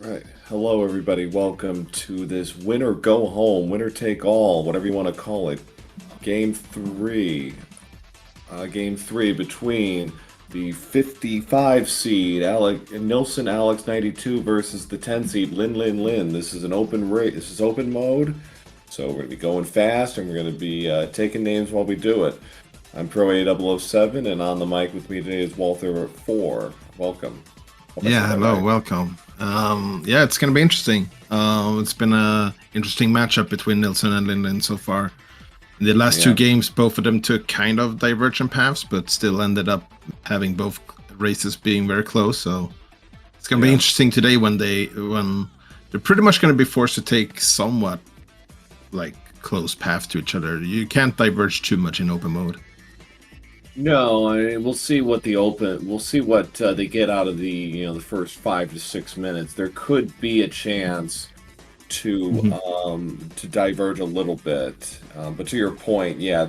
Right. Hello, everybody. Welcome to this winner go home, winner take all, whatever you want to call it. Game three. Game three between the 55 seed NilssonAlex92 versus the 10 seed Linlinlin. This is an open race. This is open mode. So we're going to be going fast and we're going to be taking names while we do it. I'm Pro A007 and on the mic with me today is Walther 4. Welcome. Yeah, hello, welcome. Yeah, it's gonna be interesting. It's been a interesting matchup between Nilsson and Linlinlin so far. In the last two games, both of them took kind of divergent paths, but still ended up having both races being very close. So it's gonna be interesting today when they're pretty much gonna be forced to take somewhat like close paths to each other. You can't diverge too much in open mode. No, I mean, we'll see what they get out of the first 5 to 6 minutes. There could be a chance to to diverge a little bit, but to your point, yeah,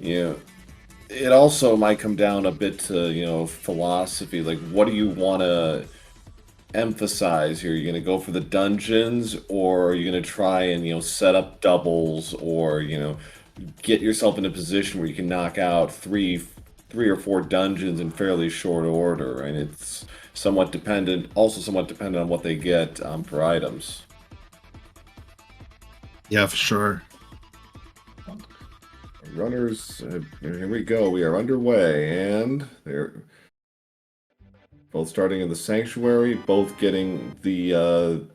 it also might come down a bit to philosophy. Like, what do you want to emphasize here? You're going to go for the dungeons, or are you going to try and set up doubles, or get yourself in a position where you can knock out three or four dungeons in fairly short order, and it's somewhat dependent on what they get for items. Yeah, for sure. Runners, here we go. We are underway, and they're both starting in the sanctuary, both getting the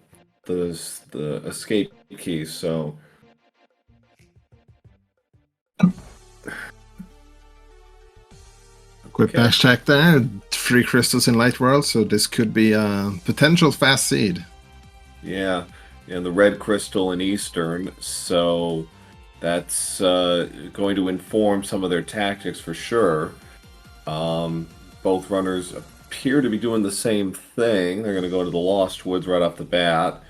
escape key. So. Quick dash check there. 3 crystals in Light World, so this could be a potential fast seed. Yeah, and the red crystal in Eastern, so that's going to inform some of their tactics for sure. Both runners appear to be doing the same thing. They're going to go to the Lost Woods right off the bat.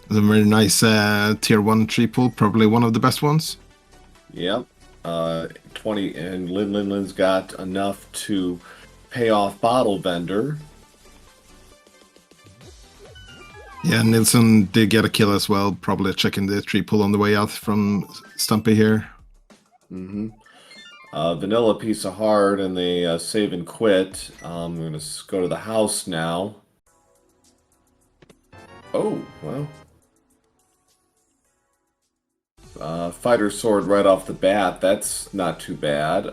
A very nice tier 1 tree pool, probably one of the best ones. Yep. 20, and Linlinlin's got enough to pay off Bottle Vendor. Yeah, Nilsson did get a kill as well, probably checking the tree pool on the way out from Stumpy here. Vanilla Piece of Heart, and they save and quit. I'm going to go to the house now. Oh, well. Fighter Sword right off the bat. That's not too bad.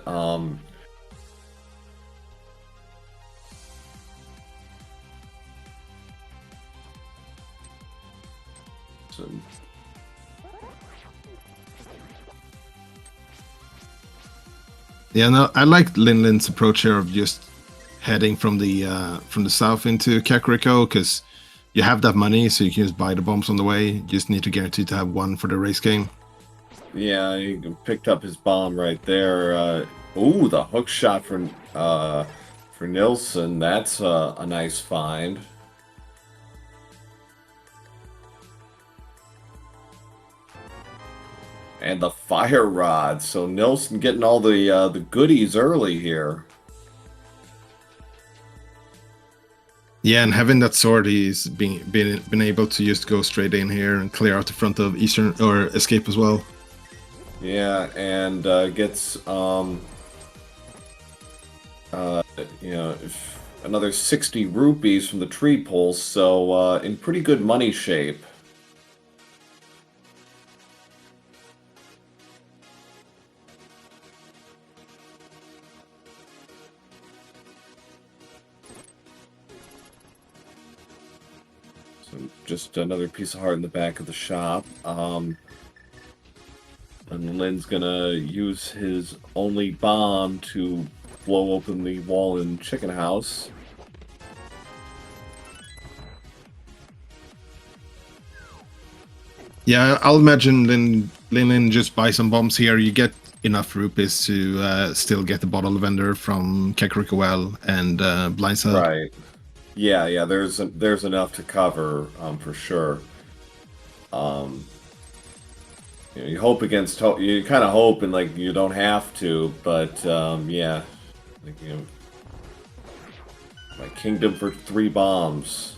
Yeah, no, I like Linlin's approach here of just heading from the south into Kakariko, because you have that money, so you can just buy the bombs on the way. You just need to guarantee to have one for the race game. Yeah, he picked up his bomb right there. Ooh, the hook shot for Nilsson. That's a nice find. And the fire rod. So Nilsson getting all the goodies early here. Yeah, and having that sword, he's been able to just go straight in here and clear out the front of Eastern, or escape as well. Yeah, and gets another 60 rupees from the tree pull, so in pretty good money shape. So just another piece of heart in the back of the shop. And Lynn's gonna use his only bomb to blow open the wall in Chicken House. Yeah, I'll imagine Linlin just buy some bombs here. You get enough rupees to still get the bottle vendor from Kakariko Well and Blindside. Right. Yeah. There's enough to cover for sure. You hope against hope. You kind of hope, and like you don't have to, but yeah, like, my kingdom for 3 bombs.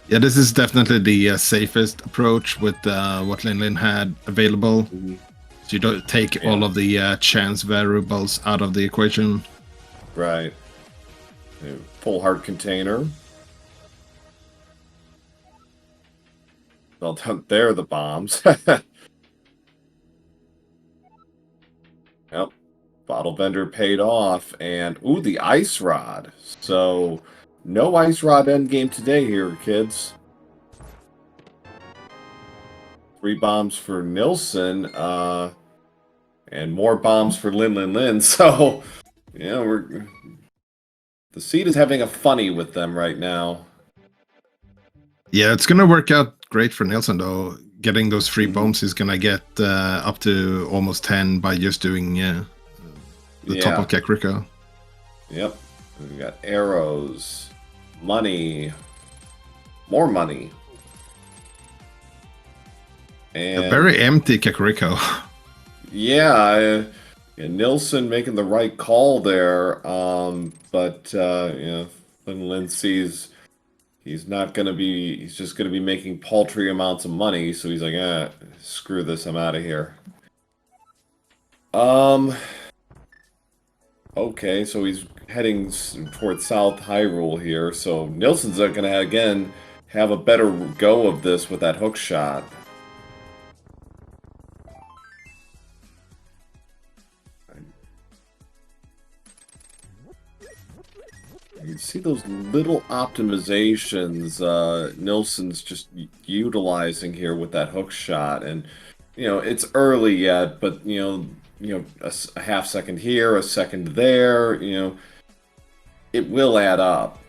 Yeah, this is definitely the safest approach with what Linlinlin had available. Mm-hmm. So you don't take all of the chance variables out of the equation. Right. Full heart container. Well, there are the bombs. Yep. Bottle vendor paid off. And, ooh, the ice rod. So, no ice rod endgame today here, kids. 3 bombs for Nilsson. And more bombs for Linlinlin. So, yeah, the seed is having a funny with them right now. Yeah, it's going to work out great for Nilsson, though. Getting those 3 bombs, he's going to get up to almost 10 by just doing the top of Kakariko. Yep. We got arrows, money, more money. And a very empty Kakariko. Yeah, Nilsson making the right call there. But Linlinlin sees he's not going to be, he's just going to be making paltry amounts of money. So he's like, screw this, I'm out of here. Okay, so he's heading towards South Hyrule here. So Nilsson's going to, again, have a better go of this with that hook shot. You see those little optimizations Nilsson's just utilizing here with that hook shot, and it's early yet, but a half second here, a second there, it will add up.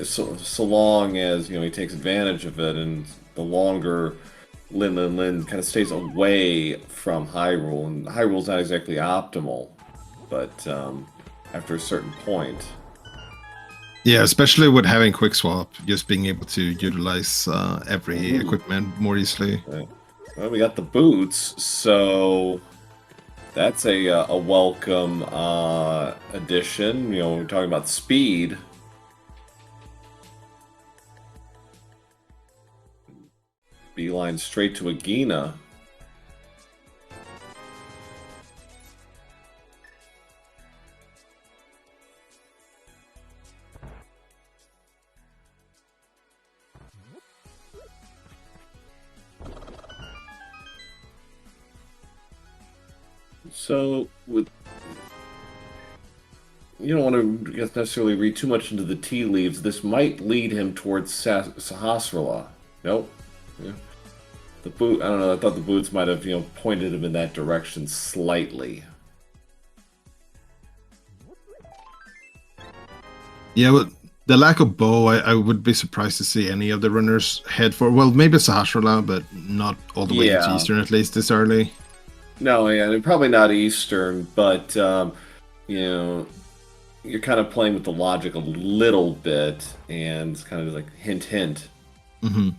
So long as he takes advantage of it, and the longer Linlinlin kind of stays away from Hyrule, and Hyrule's not exactly optimal, but after a certain point. Yeah, especially with having quick swap, just being able to utilize every equipment more easily. Well, we got the boots, so that's a welcome addition. We're talking about speed. Beeline straight to Agahnim. So, you don't want to necessarily read too much into the tea leaves. This might lead him towards Sahasrahla. Nope. Yeah. The boot. I don't know. I thought the boots might have pointed him in that direction slightly. Yeah, but the lack of bow, I would be surprised to see any of the runners head for. Well, maybe Sahasrahla, but not all the way to Eastern at least this early. No, yeah, and probably not Eastern, but you're kind of playing with the logic a little bit, and it's kind of like hint, hint. Mm-hmm.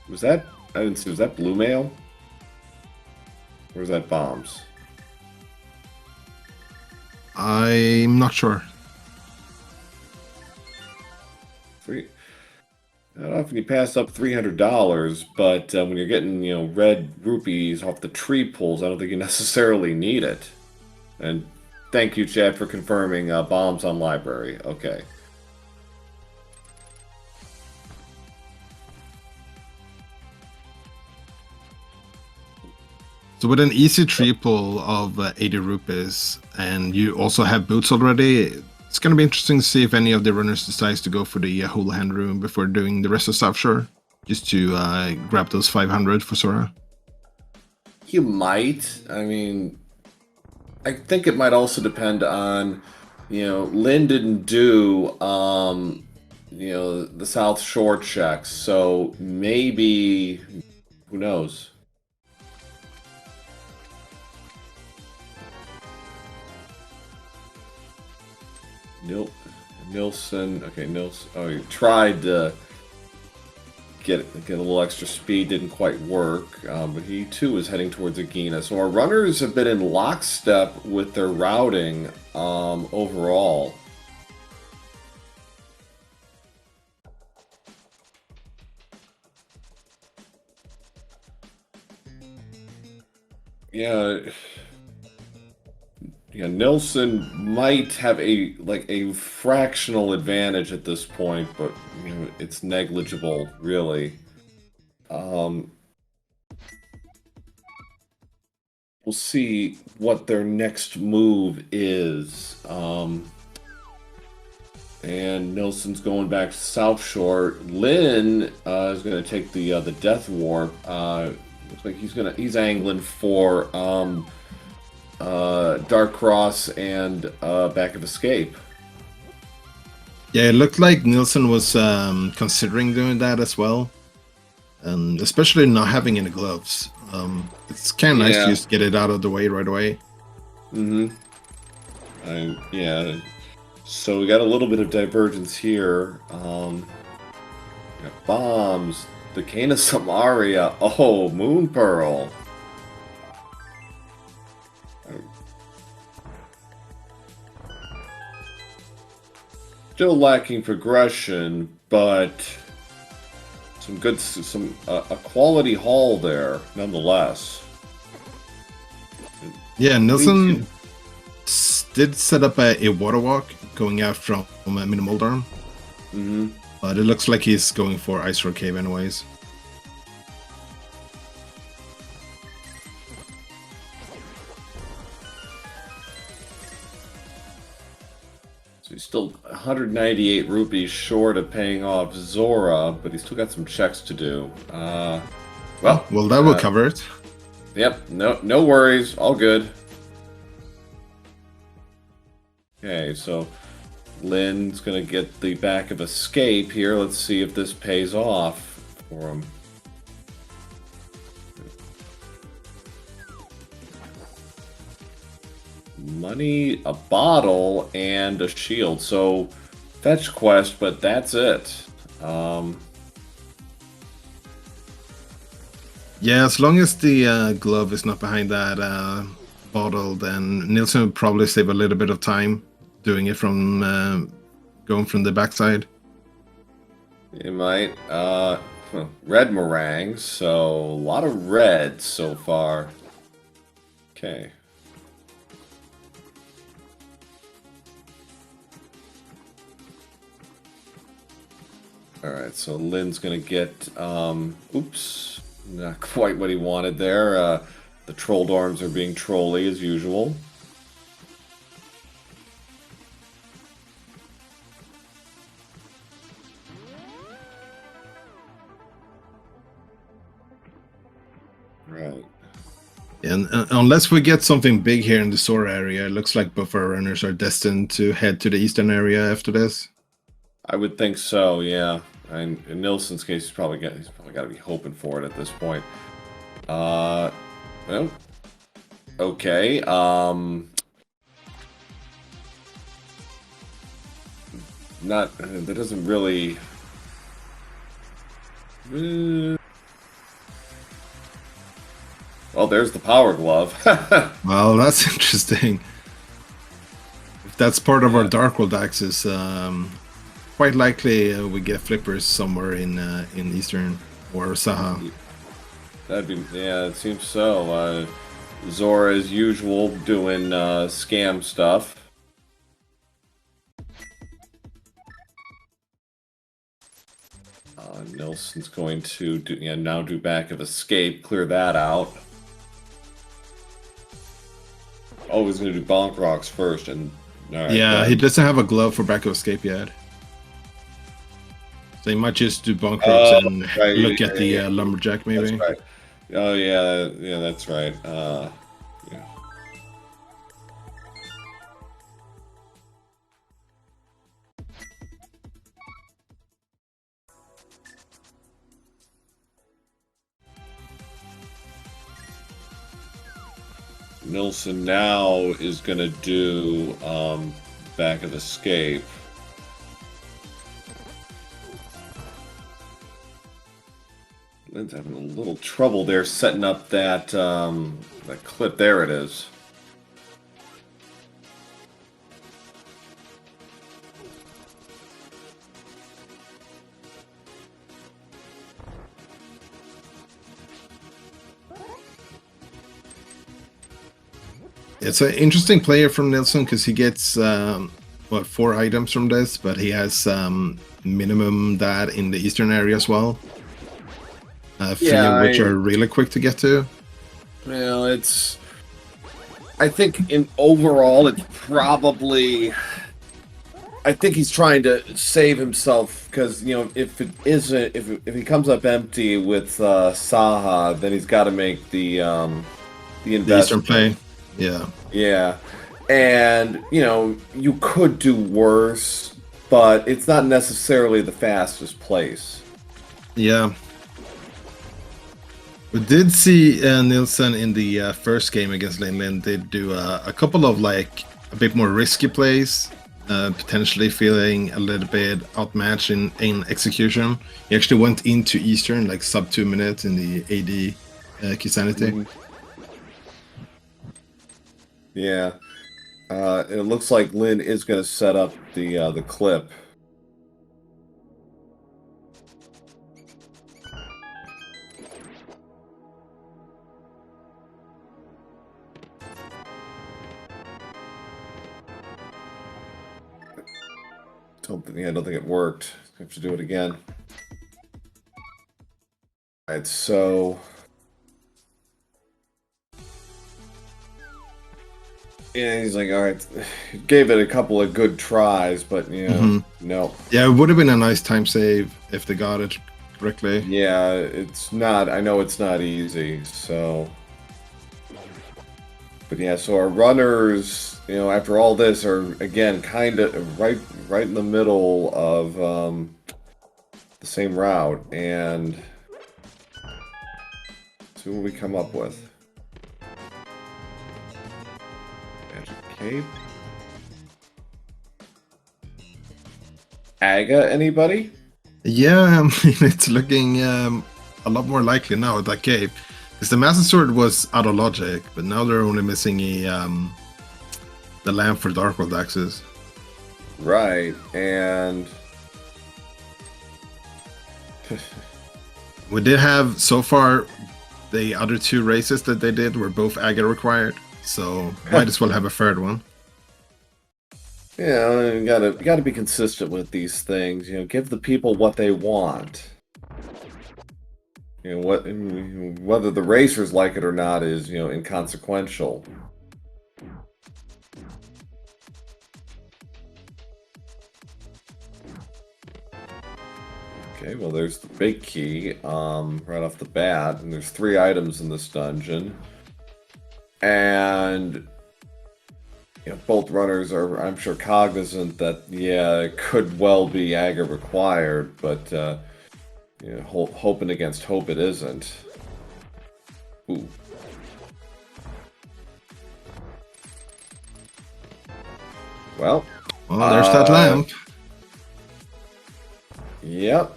Was that? I didn't see. Was that blue mail? Or was that bombs? I'm not sure. Not often you pass up $300, but when you're getting red rupees off the tree pulls, I don't think you necessarily need it. And thank you, Chad, for confirming bombs on library. Okay. So with an easy tree pull of 80 rupees, and you also have boots already, it's going to be interesting to see if any of the runners decides to go for the Hula Hand room before doing the rest of South Shore, just to grab those 500 for Sora. You might. I mean, I think it might also depend on, Lynn didn't do, the South Shore checks, so maybe, who knows? Nope. Nilsson. Okay, Nilsson. Oh, he tried to get a little extra speed. Didn't quite work. But he too is heading towards Agahnim. So our runners have been in lockstep with their routing overall. Yeah. Yeah, Nilsson might have a fractional advantage at this point, but it's negligible, really. We'll see what their next move is. And Nilsson's going back to South Shore. Lin is going to take the Death Warp. Looks like he's angling for Dark Cross and Back of Escape. Yeah, it looked like Nilsson was considering doing that as well, and especially not having any gloves. It's kind of nice to just get it out of the way right away. Yeah. So we got a little bit of divergence here. Bombs. The Kana Samaria. Oh, Moon Pearl. Still lacking progression, but a quality haul there nonetheless. Yeah, Nilsson did set up a water walk going out from Minimal Darm. But it looks like he's going for Ice Road Cave anyways. So he's still 198 rupees short of paying off Zora, but he's still got some checks to do. Well, that will cover it. Yep, no worries, all good. Okay, so Lin's gonna get the Back of Escape here. Let's see if this pays off for him. Money, a bottle, and a shield. So fetch quest, but that's it. Yeah, as long as the glove is not behind that bottle, then Nilsson will probably save a little bit of time doing it from going from the backside. You might. Red meringues, so a lot of red so far. Okay. Alright, so Lin's gonna get, oops, not quite what he wanted there. The troll dorms are being trolly as usual. Right. And unless we get something big here in the Sora area, it looks like both our runners are destined to head to the eastern area after this. I would think so, yeah. And in Nilsson's case, he's probably got to be hoping for it at this point. Well, okay. That doesn't really. Well, there's the power glove. Well, that's interesting. If that's part of our Dark World axis, quite likely we get flippers somewhere in Eastern or Saha. That'd be, yeah, it seems so. Zora, as usual, doing scam stuff. Nilsson's going to now do Back of Escape, clear that out. Oh, he's going to do Bonk Rocks first, and right, yeah, he doesn't have a glove for Back of Escape yet. So he might just do Bonk Rocks and look at the Lumberjack, maybe. That's right. Oh, yeah, that's right. Yeah. Nilsson now is going to do Back of Escape. Lynn's having a little trouble there setting up that that clip. There it is. It's an interesting player from Nilsson because he gets what 4 items from this, but he has minimum that in the eastern area as well. Few of which are really quick to get to. Well, it's. I think in overall, it's probably. I think he's trying to save himself because if it isn't, if he comes up empty with Saha, then he's got to make the investment. The eastern play. Yeah. Yeah. And, you could do worse, but it's not necessarily the fastest place. Yeah. We did see Nilsson in the first game against Linlinlin did do a couple of a bit more risky plays, potentially feeling a little bit outmatched in execution. He actually went into Eastern sub 2 minutes in the AD Kisanity. Mm-hmm. Yeah, it looks like Lynn is going to set up the clip. I don't think it worked. I have to do it again. All right, so. Yeah, he's like, all right, gave it a couple of good tries, but no. Yeah, it would have been a nice time save if they got it correctly. Yeah, it's not. I know it's not easy. So, but yeah, so our runners, after all this, are again kind of right in the middle of the same route, and see what we come up with. Cape. Aga, anybody? Yeah, I mean, it's looking a lot more likely now with that cape. Because the Master Sword was out of logic, but now they're only missing the lamp for Dark World Axes. Right, and we did have so far the other 2 races that they did were both Aga required. So might as well have a third one. Yeah, you gotta be consistent with these things. Give the people what they want. Whether the racers like it or not is inconsequential. Okay, well there's the big key right off the bat, and there's 3 items in this dungeon. And both runners are, I'm sure, cognizant that it could well be Aga required, but hoping against hope it isn't. Ooh. Well, there's that lamp. Yep.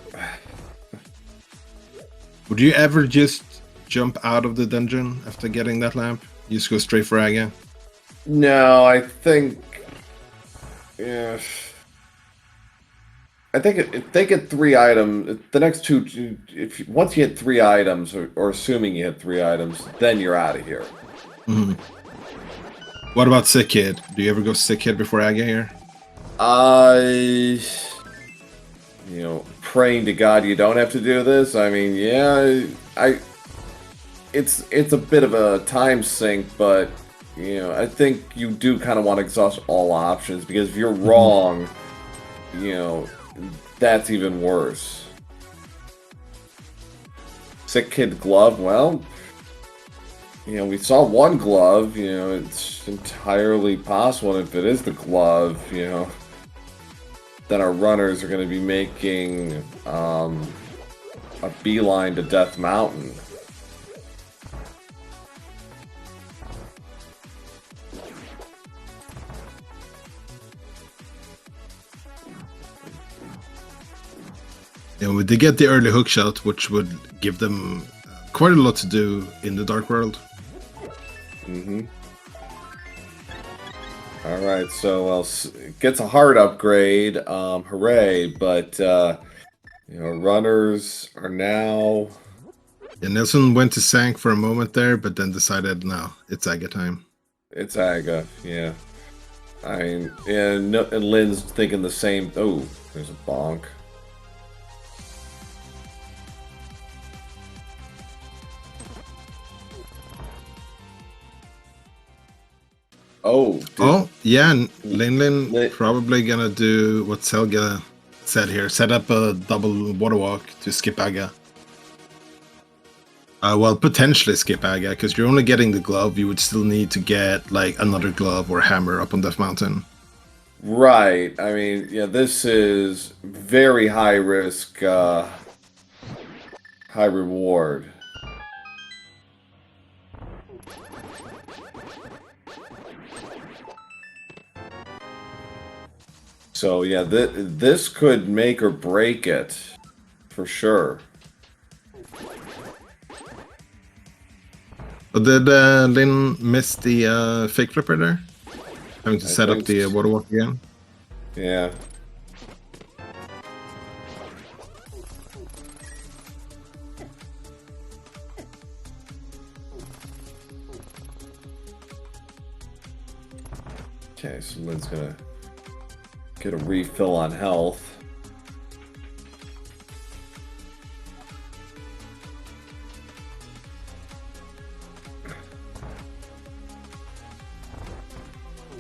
Would you ever just jump out of the dungeon after getting that lamp? You just go straight for Aga? No, I think. Yeah. I think if they get 3 items, the next 2, once you hit 3 items, or assuming you hit 3 items, then you're out of here. Mm-hmm. What about Sick Kid? Do you ever go Sick Kid before Aga here? Praying to God you don't have to do this. I mean, it's a bit of a time sink, but I think you do kind of want to exhaust all options, because if you're wrong, that's even worse. Sick Kid glove, well, we saw 1 glove, it's entirely possible. If it is the glove, then our runners are going to be making a beeline to Death Mountain. And they get the early hook shot, which would give them quite a lot to do in the Dark World. Mm-hmm. All right, so it gets a heart upgrade. Hooray! But runners are now. Yeah, Nilsson went to Sank for a moment there, but then decided, no, it's Aga time. It's Aga, yeah. I mean, and Lin's thinking the same. Oh, there's a bonk. Oh, yeah, Linlinlin probably gonna do what Selga said here, set up a double water walk to skip Aga. Well, potentially skip Aga, because you're only getting the glove. You would still need to get like another glove or hammer up on Death Mountain. Right. I mean, yeah, this is very high risk, high reward. So yeah, this could make or break it, for sure. But did Lin miss the fake flipper there? Having to set up the water walk again? Yeah. Okay, so Lin's gonna get a refill on health.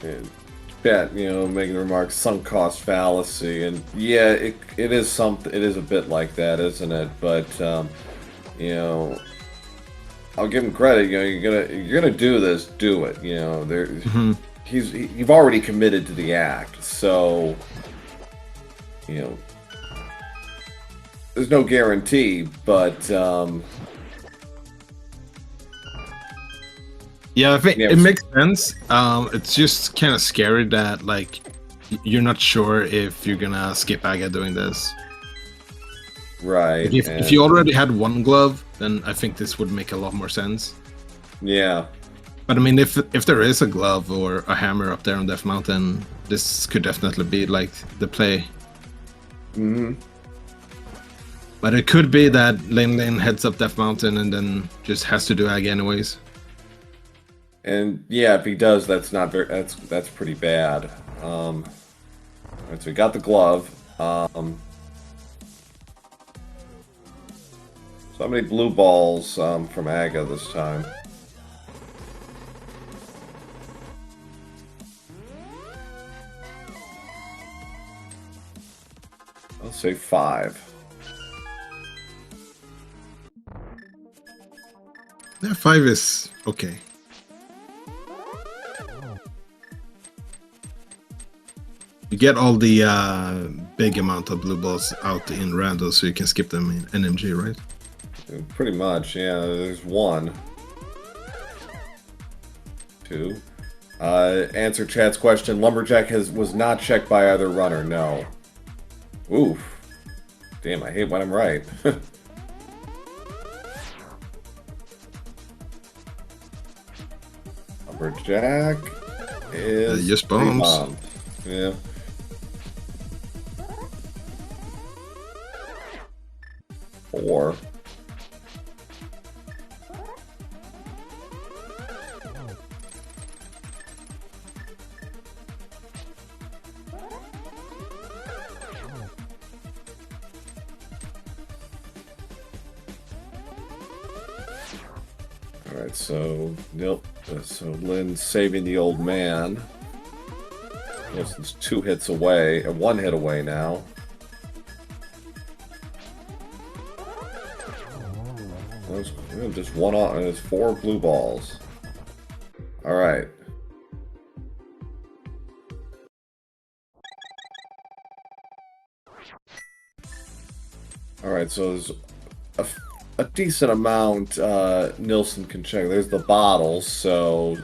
And Bet, making the remark, sunk cost fallacy, and yeah, it is something. It is a bit like that, isn't it? But I'll give him credit. You're gonna do this. Do it. You've already committed to the act, so there's no guarantee, but yeah, I think it makes sense. It's just kind of scary that like you're not sure if you're gonna skip Aga doing this. Right. Like if you already had one glove, then I think this would make a lot more sense. Yeah. But I mean, if there is a glove or a hammer up there on Death Mountain, this could definitely be like the play. Mm-hmm. But it could be that Linlinlin heads up Death Mountain and then just has to do Aga anyways. And yeah, if he does, that's not very. That's pretty bad. Right, so we got the glove. So how many blue balls from Aga this time? I'll say 5. Yeah, 5 is okay. You get all the big amount of blue balls out in random, so you can skip them in NMG, right? Pretty much, yeah. There's 1. 2. Answer chat's question. Lumberjack was not checked by either runner. No. Oof. Damn, I hate when I'm right. Lumberjack is just bombs. bombed. Yeah. Four. Alright, so Lin's saving the old man. Nilsson's 2 hits away, 1 hit away now. Just 1 off, and it's 4 blue balls. Alright. Alright, so there's a decent amount Nilsson can check. There's the bottles, so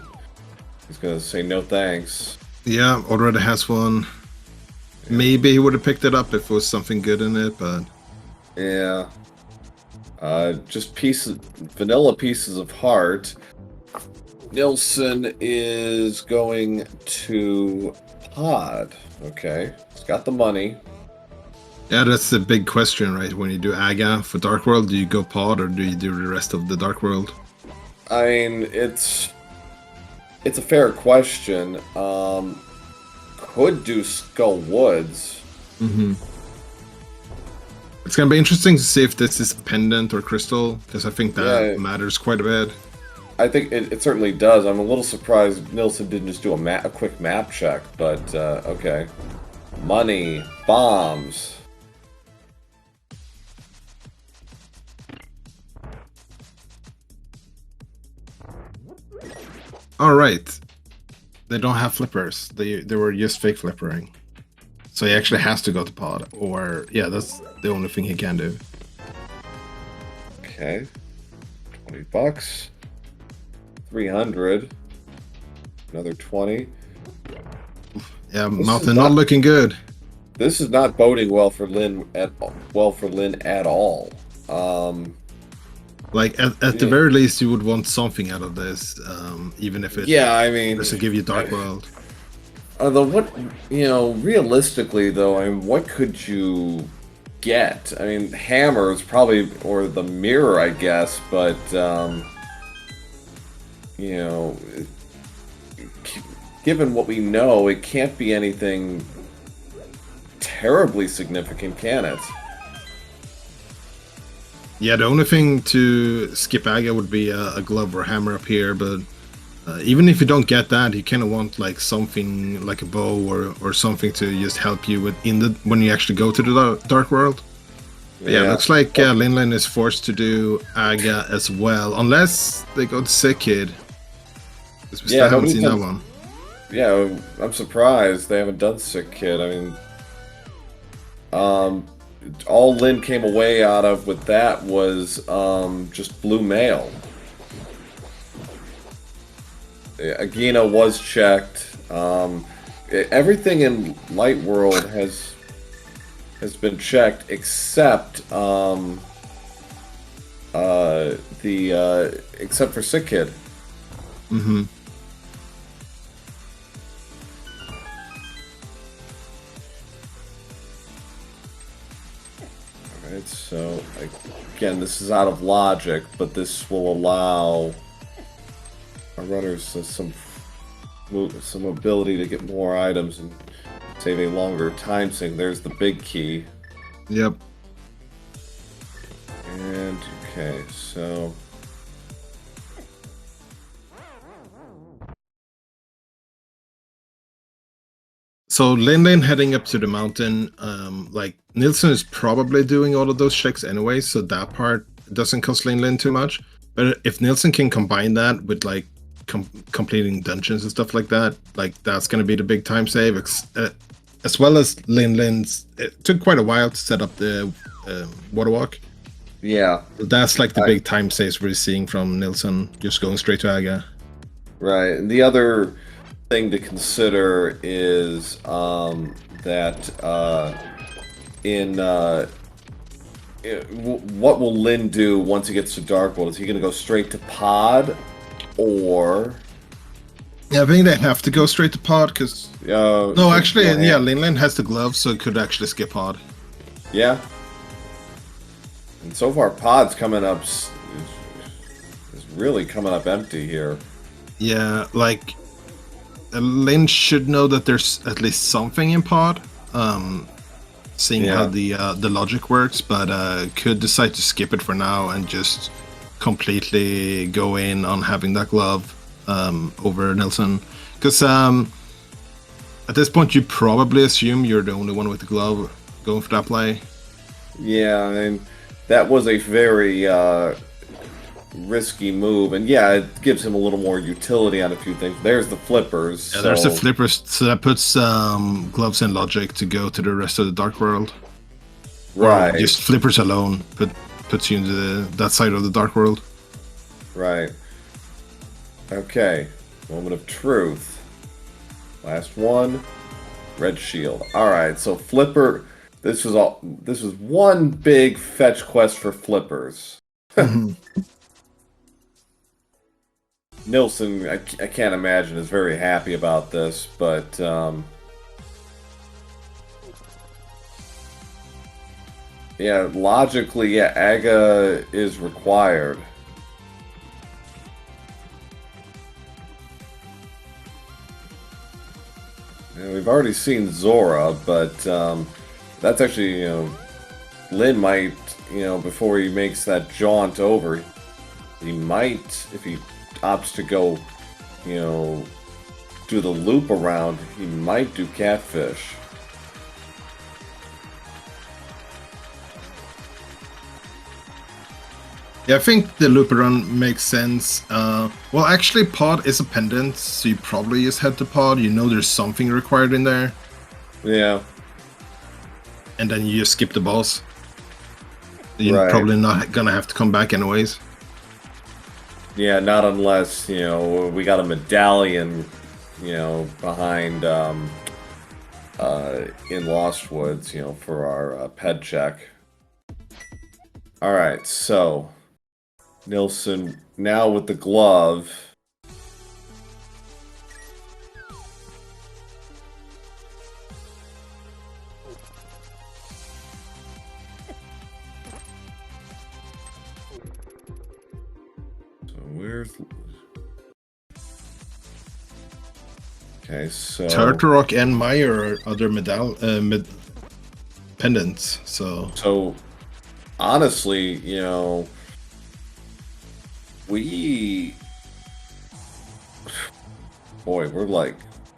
he's gonna say no thanks. Yeah, already has 1. Maybe he would have picked it up if it was something good in it, but Yeah. Just vanilla pieces of heart. Nilsson is going to pod. Okay, he's got the money. Yeah, that's the big question, right? When you do Aga for Dark World, do you go pod or do you do the rest of the Dark World? I mean, it's a fair question. Could do Skull Woods. Mm-hmm. It's gonna be interesting to see if this is pendant or crystal, because I think that matters quite a bit. I think it certainly does. I'm a little surprised Nilsson didn't just do a quick map check, but okay. Money, bombs. All right, they don't have flippers. They were just fake flippering, so he actually has to go to pod. Or yeah, that's the only thing he can do. Okay, $20. 300. Another 20. Yeah, Mountain not looking good. This is not boding well for Lin at all. Like at the very least, you would want something out of this, even if it I mean, just to give you Dark World. Although realistically though, I mean, what could you get? I mean, hammers probably, or the mirror, I guess, but given what we know, it can't be anything terribly significant, can it? Yeah, the only thing to skip Aga would be a glove or hammer up here, but even if you don't get that, you kind of want like something like a bow or something to just help you with when you actually go to the Dark World. Yeah, looks like Linlinlin is forced to do Aga as well, unless they go to Sick Kid. We still haven't seen that one. Yeah, I'm surprised they haven't done Sick Kid. I mean, all Lin came away out of with that was just blue mail. Agahnim was checked. Everything in Light World has been checked except except for Sick Kid. Mm-hmm. Alright, so again, this is out of logic, but this will allow our runners some ability to get more items and save a longer time sink. There's the big key. Yep. And okay, so Linlinlin heading up to the mountain, like Nilsson is probably doing all of those checks anyway, so that part doesn't cost Linlinlin too much. But if Nilsson can combine that with like completing dungeons and stuff like that, like that's going to be the big time save. As well as Linlinlin's, it took quite a while to set up the water walk. Yeah, that's like the big time saves we're seeing from Nilsson, just going straight to Aga. Right, and the other thing to consider is that what will Lin do once he gets to Dark World? Is he going to go straight to pod, or? Yeah, I think they have to go straight to pod because. No, actually, yeah, Linlinlin has the glove, so it could actually skip pod. Yeah. And so far, pod's coming up is really coming up empty here. Yeah, like Lin should know that there's at least something in pod, seeing how the logic works, but could decide to skip it for now and just completely go in on having that glove over Nilsson, because at this point you probably assume you're the only one with the glove going for that play. Yeah, I mean, that was a very risky move, and yeah, it gives him a little more utility on a few things. There's the flippers. Yeah, there's the flippers, so that puts gloves and logic to go to the rest of the Dark World. Right. Or just flippers alone puts you into that side of the Dark World. Right. Okay. Moment of truth. Last one. Red shield. Alright, so flipper This was one big fetch quest for flippers. Mhm. Nilsson, I can't imagine, is very happy about this, but yeah, logically, yeah, Aga is required. And we've already seen Zora, but that's actually, Lin might, before he makes that jaunt over, he might, if he opts to go, do the loop around, he might do Catfish. Yeah, I think the loop run makes sense. Well, actually, pod is a pendant, so you probably just head to pod. You know there's something required in there. Yeah. And then you just skip the boss. You're Right. probably not gonna have to come back anyways. Yeah, not unless, we got a medallion, behind in Lost Woods, for our ped check. Alright, so Nilsson now with the glove. So where's... Okay, so... Turtlerock and Meyer are other pendants, so... So, honestly, we... Boy, we're like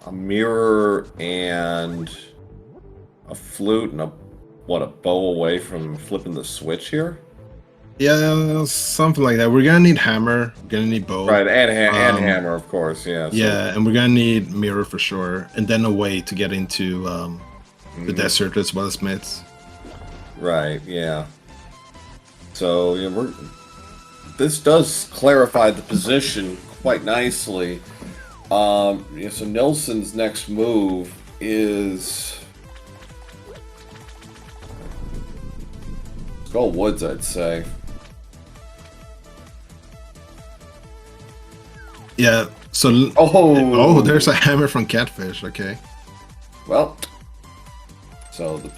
a mirror and a flute and a bow away from flipping the switch here? Yeah, something like that. We're gonna need hammer, we're gonna need bow. Right, and hammer, of course, yeah. So. Yeah, and we're gonna need mirror for sure, and then a way to get into the desert as well as myths. Right, yeah. So, this does clarify the position quite nicely. So Nilsson's next move is... Skull Woods, I'd say. Yeah, so... Oh, there's a hammer from Catfish, okay. Well, so the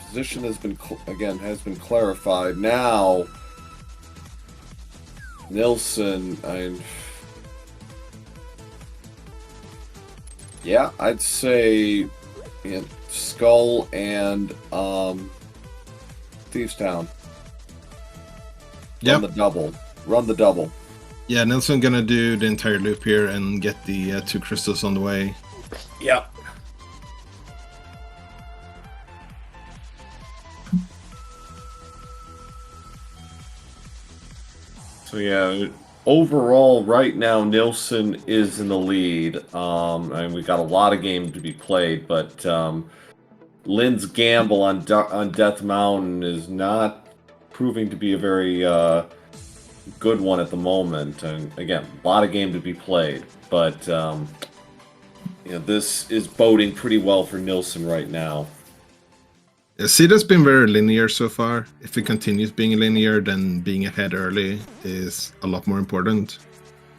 position has been, has been clarified. Now, Nilsson, yeah, I'd say Skull and Thieves Town. Run the double. Run the double. Yeah, Nilsson gonna do the entire loop here and get the 2 crystals on the way. Yep. So yeah, overall, right now, Nilsson is in the lead. And we got a lot of games to be played, but Lin's gamble on Death Mountain is not proving to be a very good one at the moment. And again, a lot of game to be played, but this is boding pretty well for Nilsson right now. Yeah, Seeda's been very linear so far. If it continues being linear, then being ahead early is a lot more important.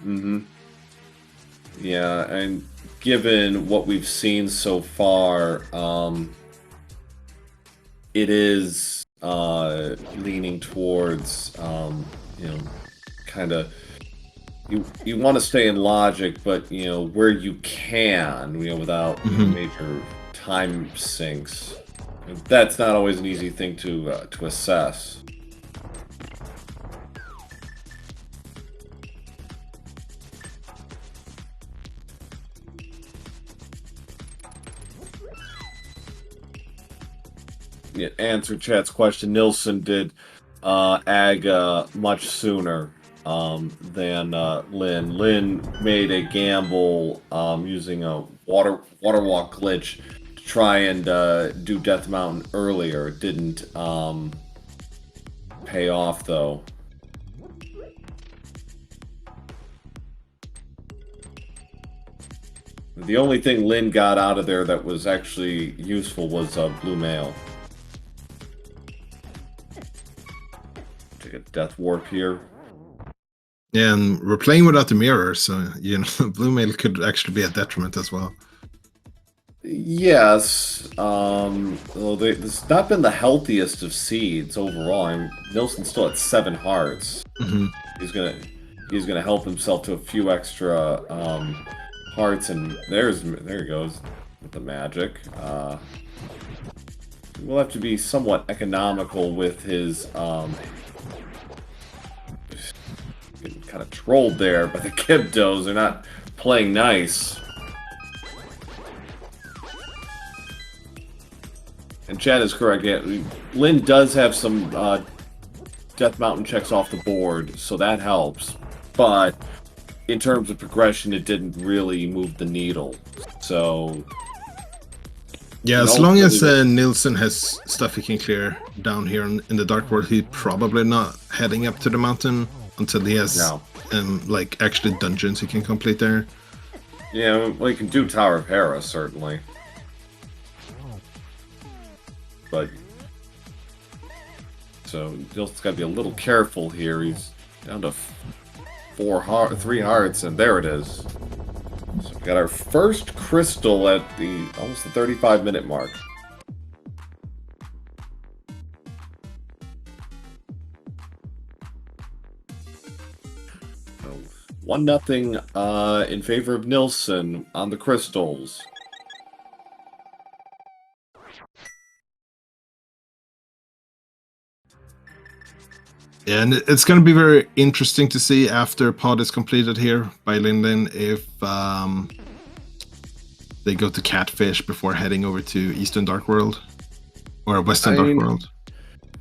Mm-hmm. Yeah, and given what we've seen so far, it is leaning towards, kind of, you want to stay in logic, but, where you can, without major time sinks. That's not always an easy thing to assess. Yeah, answer chat's question. Nilsson did Aga much sooner than Lin. Lin made a gamble using a water walk glitch to try and do Death Mountain earlier. It didn't pay off though. The only thing Lin got out of there that was actually useful was blue mail. Take a death warp here. Yeah, and we're playing without the mirror, so you know, blue mail could actually be a detriment as well. Yes, well, this has not been the healthiest of seeds overall. Nilsson's still at 7 hearts. He's gonna help himself to a few extra hearts, and there he goes with the magic. We'll have to be somewhat economical with his getting kind of trolled there by the Kibdos. They're not playing nice. And Chad is correct. Yeah, Lin does have some Death Mountain checks off the board, so that helps. But in terms of progression, it didn't really move the needle. So yeah, as long as Nilsson has stuff he can clear down here in the Dark World, he's probably not heading up to the mountain until he has like actually dungeons he can complete there. Yeah, well, he can do Tower of Hera, certainly. But so Nilsson's got to be a little careful here. He's down to 3 hearts, and there it is. So we got our first crystal at almost the 35-minute mark. So 1-0 in favor of Nilsson on the crystals. Yeah, and it's going to be very interesting to see after pod is completed here by Linlinlin if they go to Catfish before heading over to Eastern Dark World or Western Dark World.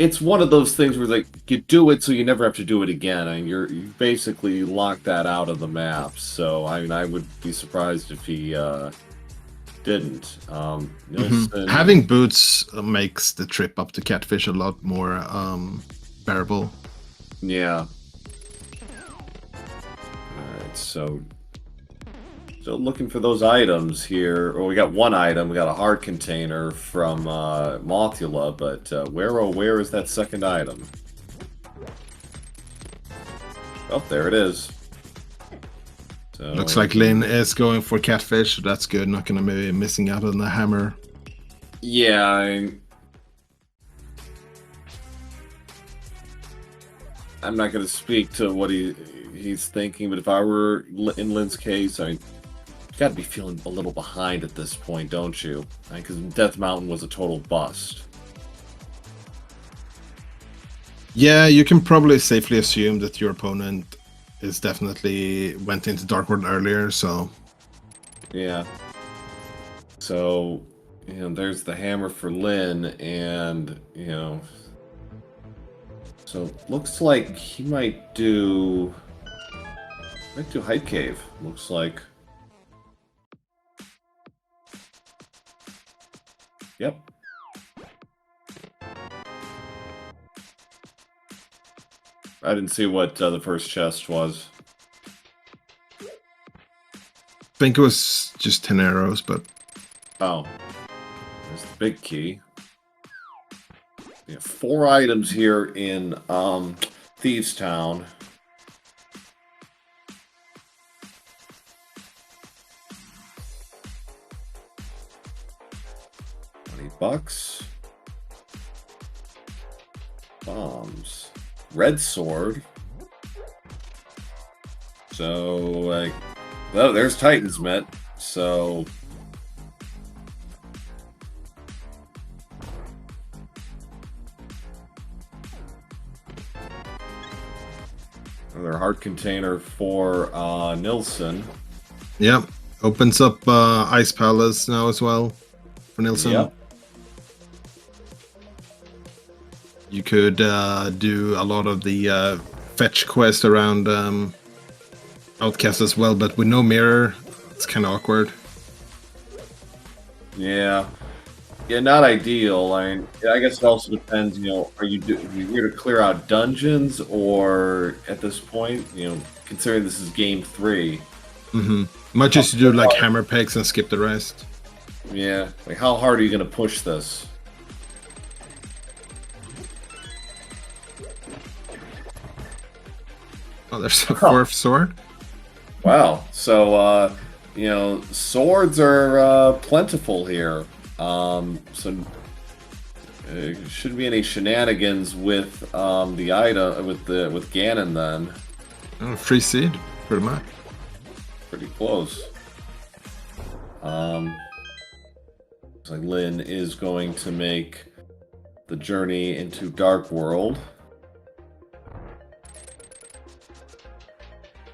It's one of those things where like you do it so you never have to do it again. I mean, you basically locked that out of the map. So I mean, I would be surprised if he didn't. Nilsson, having boots makes the trip up to Catfish a lot more bearable. Yeah. Alright, so still looking for those items here. Well, we got one item. We got a heart container from Mothula, but where is that second item? Oh, there it is. So, looks like Lin is going for Catfish, so that's good. Not going to be missing out on the hammer. Yeah, I'm not going to speak to what he's thinking, but if I were in Lin's case, you got to be feeling a little behind at this point, don't you? Because Death Mountain was a total bust. Yeah, you can probably safely assume that your opponent is definitely went into Dark World earlier, so... Yeah. So, there's the hammer for Lin, and, so looks like he might do Hype Cave. Looks like. Yep. I didn't see what the first chest was. I think it was just 10 arrows, but... Oh. There's the big key. We have 4 items here in Thieves Town. $20. Bombs. Red sword. So, oh, there's Titan's Met. So... Another heart container for Nilsson. Yep. Opens up Ice Palace now as well for Nilsson. Yep. You could do a lot of the fetch quest around Outcast as well, but with no mirror, it's kind of awkward. Yeah. Yeah, not ideal. I guess it also depends, are you here to clear out dungeons, or at this point, considering this is game 3. Might just do like hammer pegs and skip the rest. Yeah. Like, how hard are you going to push this? Oh, there's a fourth sword. Wow. So, you know, swords are plentiful here. So shouldn't be any shenanigans with the item with Ganon then. Oh, free seed, pretty much. Pretty close. So Lin is going to make the journey into Dark World.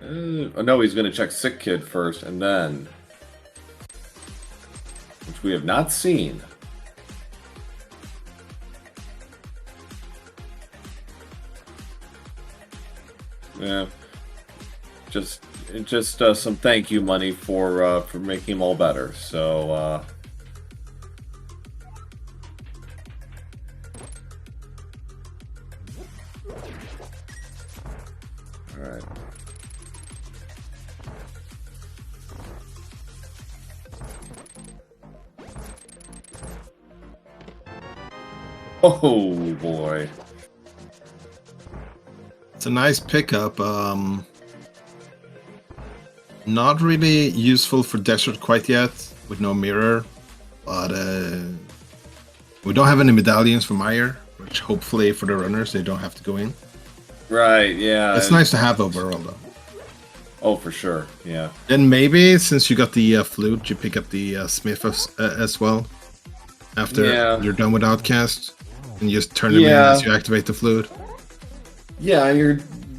Oh no, he's going to check Sick Kid first, and then, which we have not seen. Yeah, just some thank you money for making them all better. So all right. Oh boy. It's a nice pickup. Not really useful for desert quite yet, with no mirror. But we don't have any medallions for Meyer, which hopefully for the runners they don't have to go in. Right, yeah. It's nice to have overall though. Oh, for sure, yeah. Then maybe since you got the flute, you pick up the smith as well. After you're done with Outcast, and you just turn them in as you activate the flute. Yeah,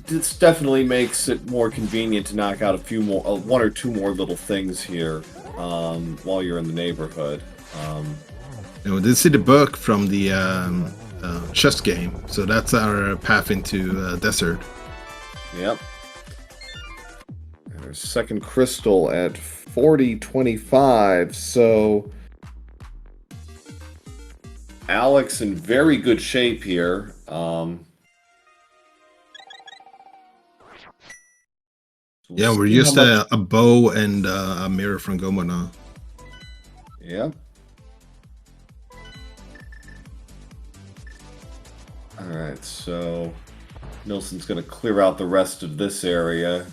this definitely makes it more convenient to knock out a few more, one or two more little things here while you're in the neighborhood. We did see the book from the chess game, so that's our path into desert. Yep. There's second crystal at 40-25, so Alex in very good shape here. Yeah, we're used to a bow and a mirror from Goma now. Yeah. Alright, so Nilsson's going to clear out the rest of this area.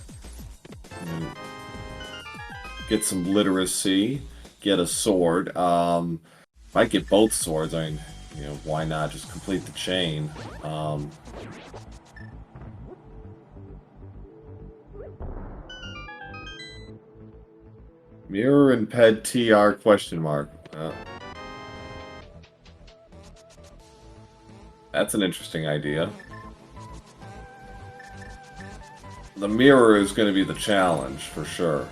Get some literacy. Get a sword. Might get both swords. I mean, you know, why not just complete the chain? Mirror and Ped TR question mark. That's an interesting idea. The mirror is going to be the challenge, for sure.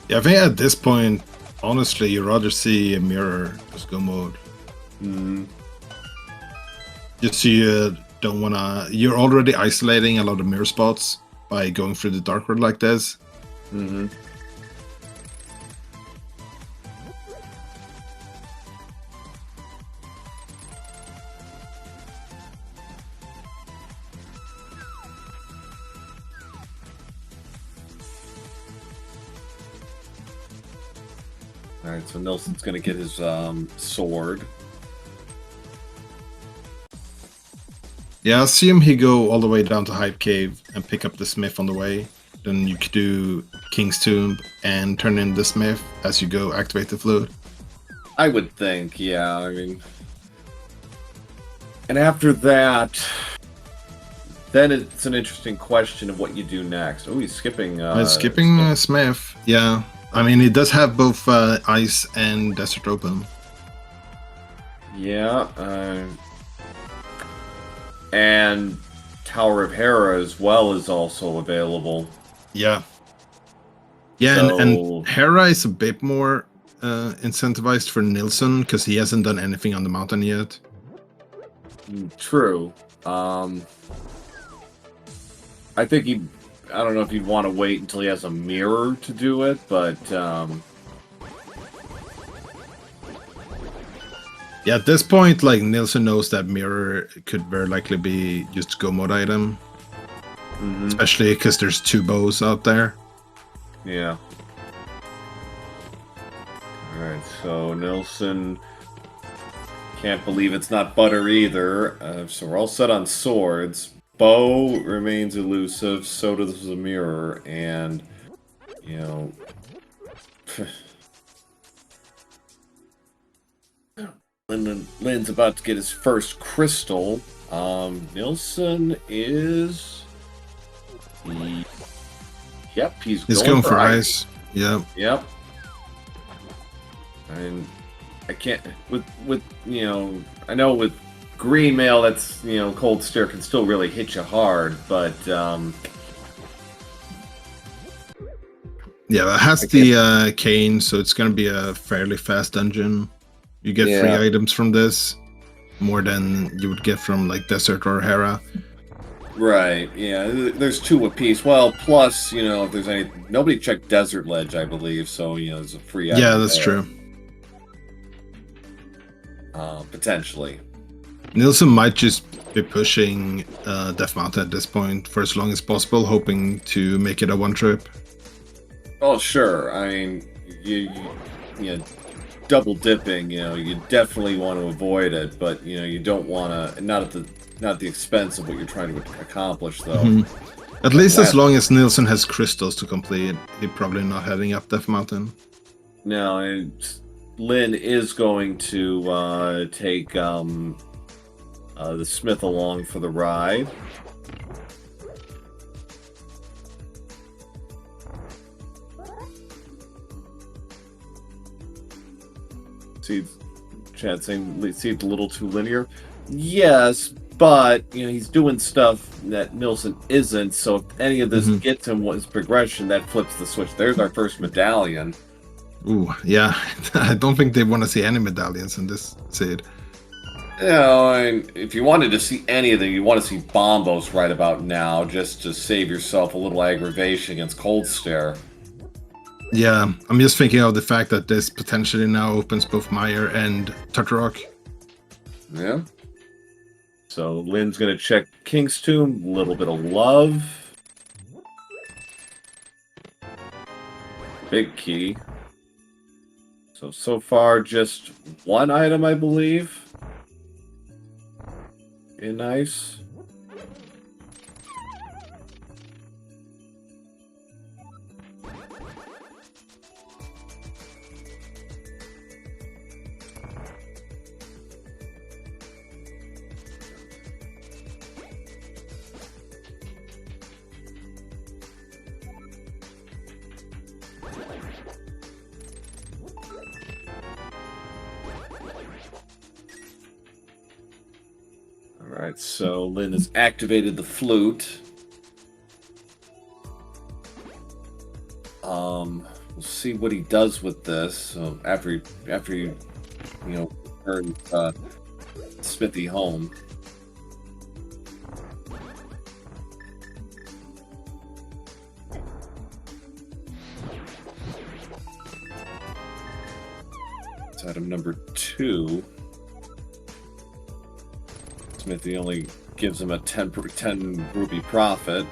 Yeah, I think at this point, honestly, you'd rather see a mirror just go mode. Just so you don't want to... You're already isolating a lot of mirror spots by going through the dark world like this. Alright, so Nilsson's gonna get his sword. Yeah, I assume he go all the way down to Hype Cave and pick up the smith on the way. Then you could do King's Tomb and turn in the smith as you go activate the flute. I would think, yeah, I mean... And after that... Then it's an interesting question of what you do next. Oh, he's skipping... skipping smith, yeah. I mean, it does have both ice and desert open. Yeah, and Tower of Hera as well is also available. Yeah. Yeah, so... and Hera is a bit more incentivized for Nilsson because he hasn't done anything on the mountain yet. True. I think he... I don't know if you'd want to wait until he has a mirror to do it, but... Yeah, at this point, like, Nilsson knows that mirror could very likely be just go mode item. Especially because there's two bows out there. Yeah. Alright, so Nilsson can't believe it's not butter either. So we're all set on swords. Bow remains elusive, so does the mirror, and, you know... Lin's about to get his first crystal. Nilsson is... Yep, he's going for ice. Yep. Yep. And I can't with you know, I know with green mail that's, you know, cold stare can still really hit you hard, but yeah, that has the cane, so it's gonna be a fairly fast dungeon. You get free items from this, more than you would get from like Desert or Hera. Right, yeah, there's 2 apiece. Well, plus, you know, if there's any... Nobody checked Desert Ledge, I believe, so, you know, there's a free item. Yeah, that's true. Potentially. Nilsson might just be pushing Death Mountain at this point for as long as possible, hoping to make it a one-trip. Oh, sure. I mean, you know, double dipping, you know, you definitely want to avoid it, but, you know, you don't want to... Not at the expense of what you're trying to accomplish, though. Mm-hmm. At least as long as Nilsson has crystals to complete, he's probably not heading up Death Mountain. No, Lin is going to take the Smith along for the ride. See, Chad saying, see it's a little too linear. Yes, but, you know, he's doing stuff that Nilsson isn't, so if any of this gets him his progression, that flips the switch. There's our first medallion. Ooh, yeah. I don't think they want to see any medallions in this seed. You know, and if you wanted to see any of them, you want to see Bombos right about now, just to save yourself a little aggravation against Cold Stare. Yeah, I'm just thinking of the fact that this potentially now opens both Meyer and Tartarok. Yeah. So Lin's going to check King's Tomb, a little bit of love. Big key. So far, just 1 item, I believe. Nice. Alright, so Lin has activated the flute. We'll see what he does with this. So after he you know, turns Smithy home. It's item number 2. Smithy only gives him a 10 rupee profit.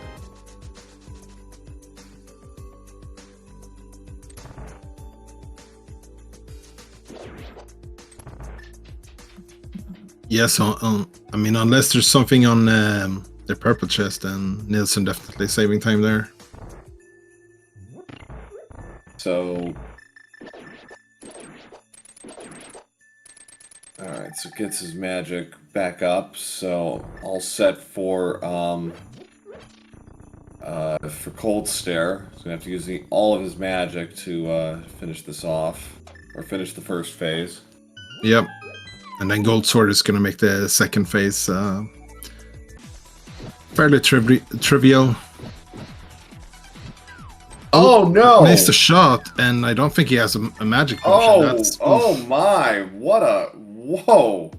Yeah, so I mean, unless there's something on the purple chest, then Nilsson definitely saving time there. So, alright, so gets his magic back up, so all set for Cold Stare. He's gonna have to use all of his magic to finish this off, or finish the first phase. Yep. And then Gold Sword is going to make the second phase fairly trivial. Oh no! Missed a shot, and I don't think he has a magic potion. Oh my! Whoa!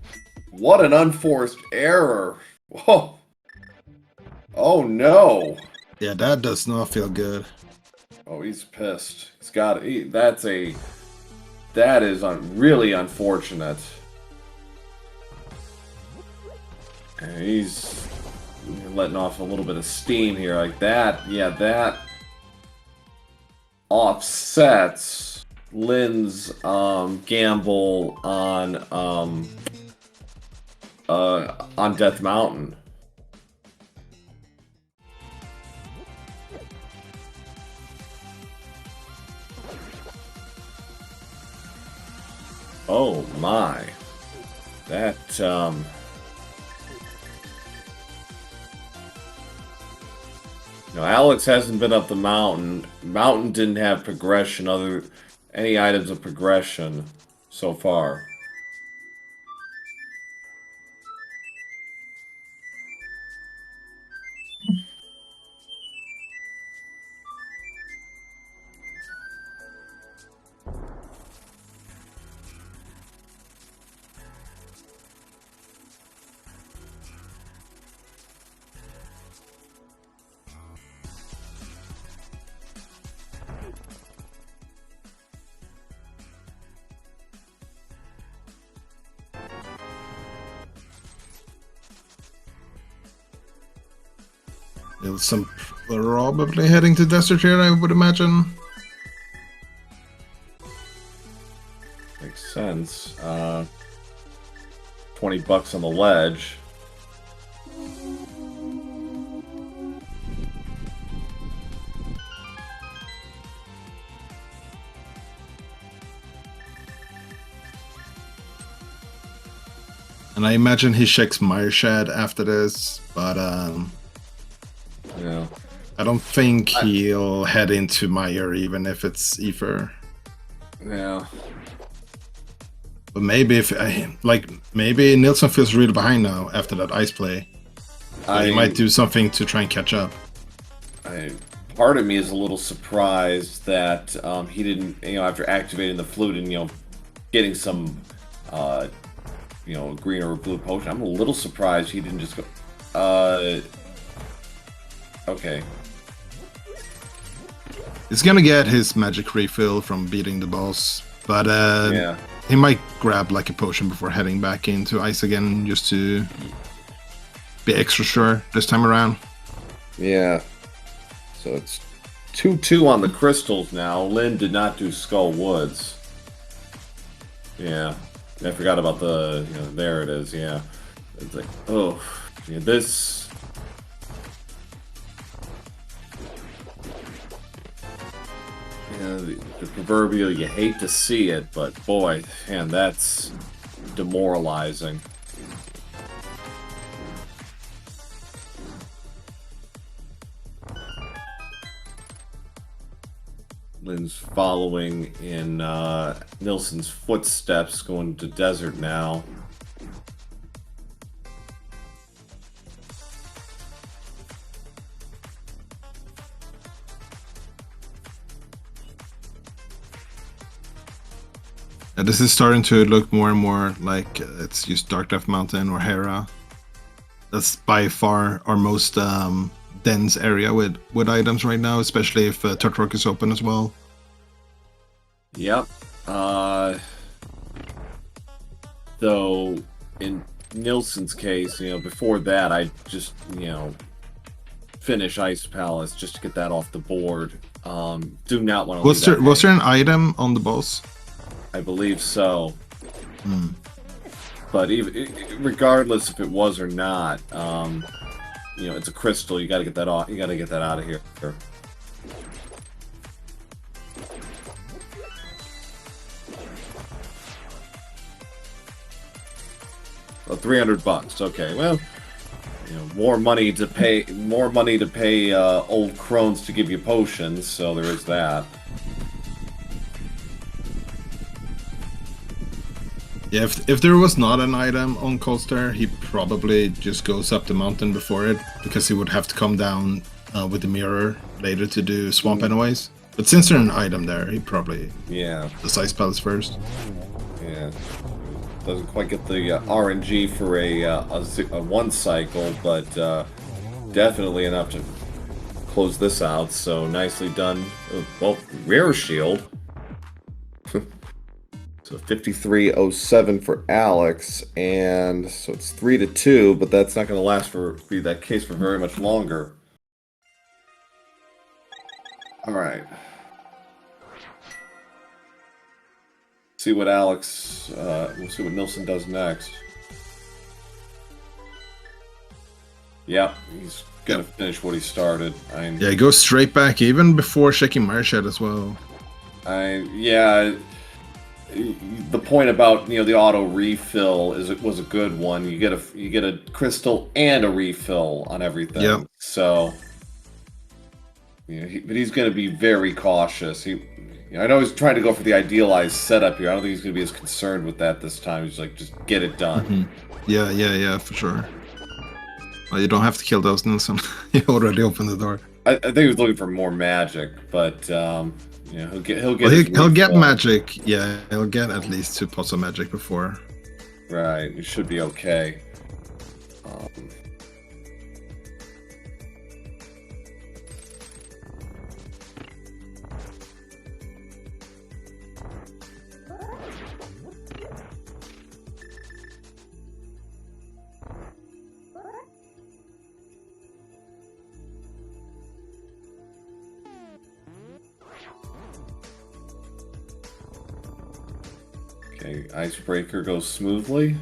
What an unforced error! Whoa! Oh no! Yeah, that does not feel good. Oh, he's pissed. He's got it. That is really unfortunate. And he's letting off a little bit of steam here, like that. Yeah, that offsets Lin's gamble on Death Mountain. Oh my. That no, Alex hasn't been up the mountain. Mountain didn't have progression any items of progression so far. Some probably heading to desert here, I would imagine. Makes sense. 20 bucks on the ledge. And I imagine he checks Mireshed after this, but Yeah. I don't think he'll head into Mire even if it's Ether. Yeah. But maybe maybe Nilsson feels really behind now after that ice play. So he might do something to try and catch up. Part of me is a little surprised that he didn't, after activating the flute and getting some, green or blue potion. I'm a little surprised he didn't just go. Okay. He's gonna get his magic refill from beating the boss, but yeah. He might grab like a potion before heading back into ice again, just to be extra sure this time around. Yeah. So it's 2-2 on the crystals now. Lin did not do Skull Woods. Yeah. I forgot about the, there it is, yeah. It's like, oh, yeah, this... The proverbial, you hate to see it, but boy, man, that's demoralizing. Lin's following in Nilsson's footsteps, going to desert now. This is starting to look more and more like it's just Dark Death Mountain or Hera. That's by far our most dense area with items right now, especially if Turtle Rock is open as well. Yep. Though in Nilsson's case, before that, I just, finish Ice Palace just to get that off the board. Do not want to. Was there an item on the boss? I believe so. But even regardless if it was or not, it's a crystal. You got to get that off. You got to get that out of here. Oh, $300. Okay, well, more money to pay old crones to give you potions. So there is that. Yeah, if there was not an item on Coaster, he probably just goes up the mountain before it, because he would have to come down with the mirror later to do Swamp anyways. But since there's an item there, he probably does Ice Palace first. Yeah, doesn't quite get the RNG for a one cycle, but definitely enough to close this out. So nicely done. Well, rare shield. So 5307 for Alex, and so it's 3-2, but that's not going to be that case for very much longer. All right. See what Alex. We'll see what Nilsson does next. Yep, he's gonna finish what he started. Yeah, he goes straight back, even before checking Marshed as well. Yeah. The point about the auto refill was a good one. You get a crystal and a refill on everything. Yep. So, but he's going to be very cautious. I know he's trying to go for the idealized setup here. I don't think he's going to be as concerned with that this time. He's like, just get it done. Yeah, for sure. Well, you don't have to kill those, Nilsson. You already opened the door. I think he was looking for more magic, but he'll get he'll get magic. Yeah, he'll get at least 2 pots of magic before. Right, it should be okay. Okay, icebreaker goes smoothly.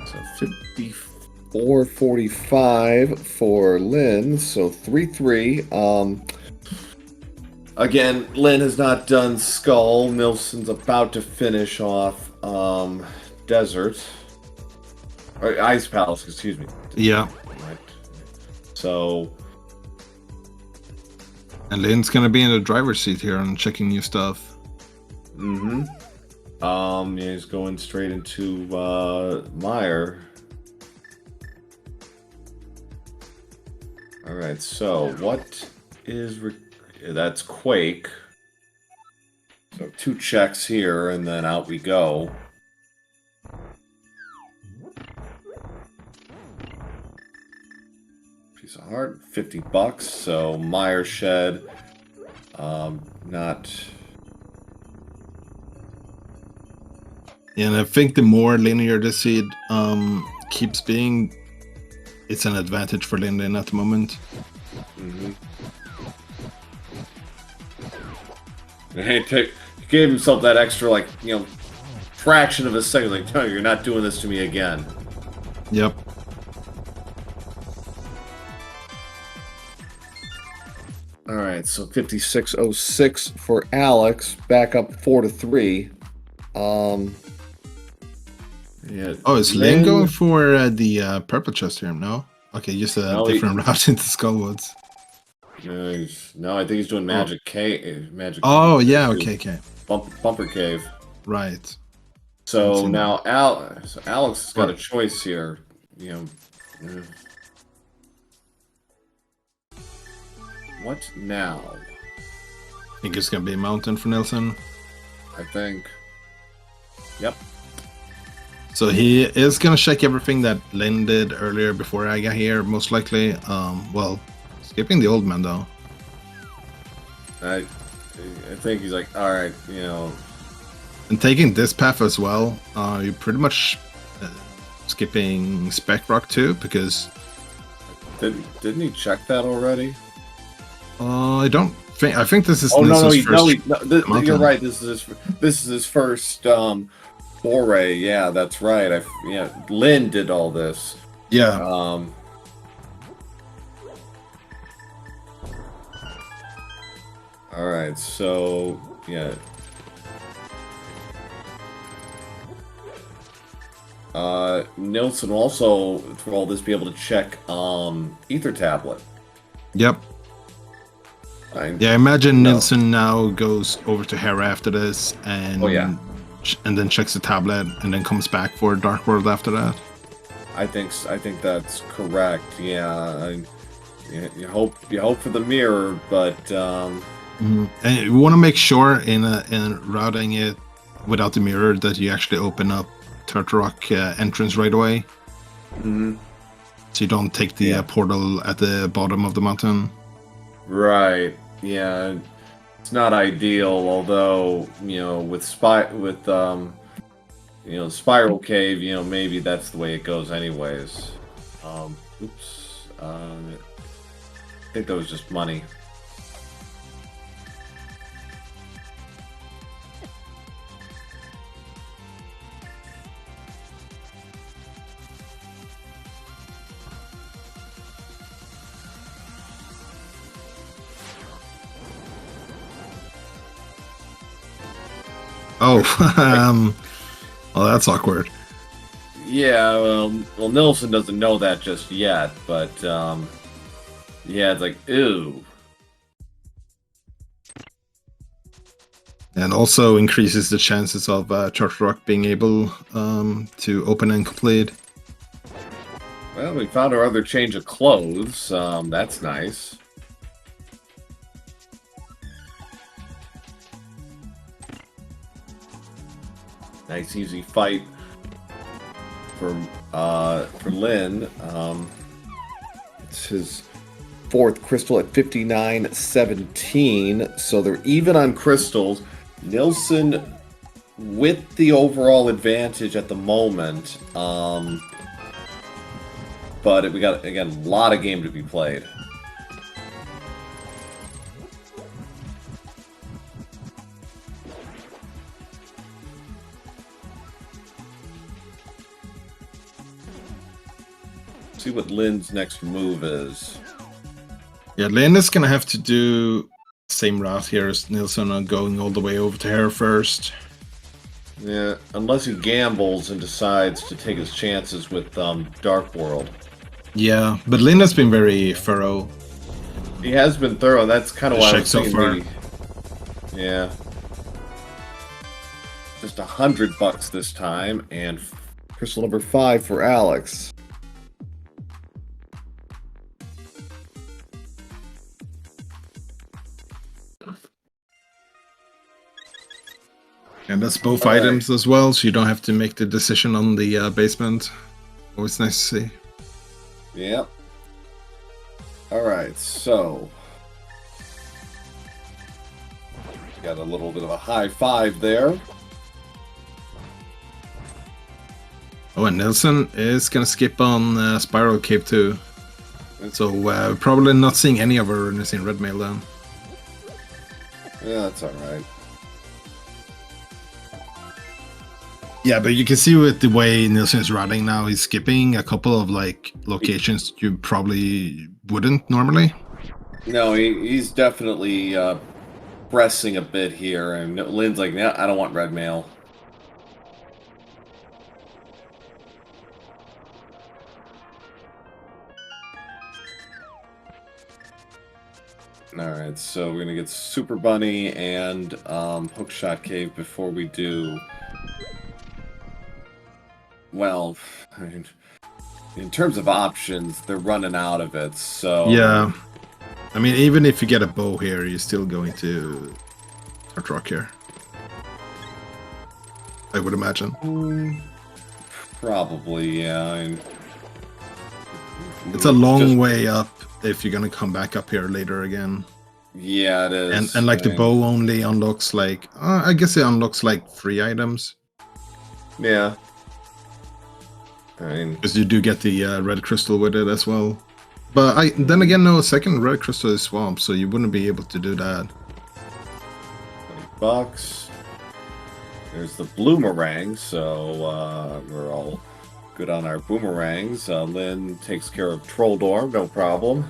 So 54.45 for Lin. So 3-3. Again, Lin has not done Skull. Nilsson's about to finish off Desert. Or Ice Palace, excuse me. Yeah. Right. So. And Lin's gonna be in the driver's seat here and checking new stuff. Yeah, he's going straight into Meyer. All right, so what is that's Quake. So 2 checks here, and then out we go. Piece of heart, $50. So Meyer Shed, not. Yeah, and I think the more linear the seed keeps being, it's an advantage for Linlinlin at the moment. He gave himself that extra, fraction of a second. Like, no, you're not doing this to me again. Yep. All right, so 56.06 for Alex, back up 4-3. Yeah. Oh, is Lin going for the purple chest here? No. Okay, just a different route into Skullwoods. No, I think he's doing Magic Cave. Oh, yeah. Okay. Bumper Cave. Right. So now Alex has got a choice here. What now? I think it's gonna be a mountain for Nilsson. I think. Yep. So he is gonna check everything that Lin did earlier before I got here, most likely. Well, skipping the old man though. I think he's like, all right, And taking this path as well, you're pretty much skipping Spec Rock too, because didn't he check that already? I don't think. I think this is. Oh Nilsson's no, first you're right. This is his first foray. Yeah, that's right. Lin did all this. Yeah. All right. So yeah. Nilsson will also, through all this, be able to check Ether Tablet. Yep. Yeah, I imagine Nilsson now goes over to Hera after this, and and then checks the tablet, and then comes back for Dark World after that. I think that's correct. Yeah, you hope for the mirror, but and you want to make sure in routing it without the mirror that you actually open up Turtle Rock entrance right away. So you don't take the portal at the bottom of the mountain. Right. Yeah. It's not ideal, although, with Spiral Cave, maybe that's the way it goes anyways. Oops. I think that was just money. Oh, well, that's awkward. Yeah, well, Nilsson doesn't know that just yet, but yeah, it's like, ew. And also increases the chances of Charter Rock being able to open and complete. Well, we found our other change of clothes. That's nice. Nice, easy fight for Lin. It's his fourth crystal at 59-17, so they're even on crystals. Nilsson with the overall advantage at the moment, but we got, again, a lot of game to be played. See what Lin's next move is. Yeah, Lin is gonna have to do same route here as Nilsson, on going all the way over to her first. Yeah, unless he gambles and decides to take his chances with Dark World. Yeah, but Lin has been very thorough. He has been thorough. That's kind of why I was so thinking far. yeah. Just $100 this time, and crystal number 5 for Alex. And that's both All right. items as well, so you don't have to make the decision on the basement. Always nice to see. Yep. Alright, so got a little bit of a high five there. Oh, and Nilsson is gonna skip on Spiral Cave too. So probably not seeing any of her runners in red mail then. Yeah, that's alright. Yeah, but you can see with the way Nilsson is running now, he's skipping a couple of like locations you probably wouldn't normally. No, he's definitely pressing a bit here, and Lin's like, "Yeah, I don't want red mail." Alright, so we're gonna get Super Bunny and Hookshot Cave before we do. Well, I mean, in terms of options, they're running out of it, so... Yeah. I mean, even if you get a bow here, you're still going to Hard Rock here. I would imagine. Probably, yeah. It's a long way up if you're gonna come back up here later again. Yeah, it is. And like the bow only unlocks like... I guess it unlocks like 3 items. Yeah. I mean... Because you do get the red crystal with it as well. But then again, no, second red crystal is swamp, so you wouldn't be able to do that. $20. There's the bloomerang, so we're all good on our boomerangs. Lin takes care of Troll Dorm, no problem.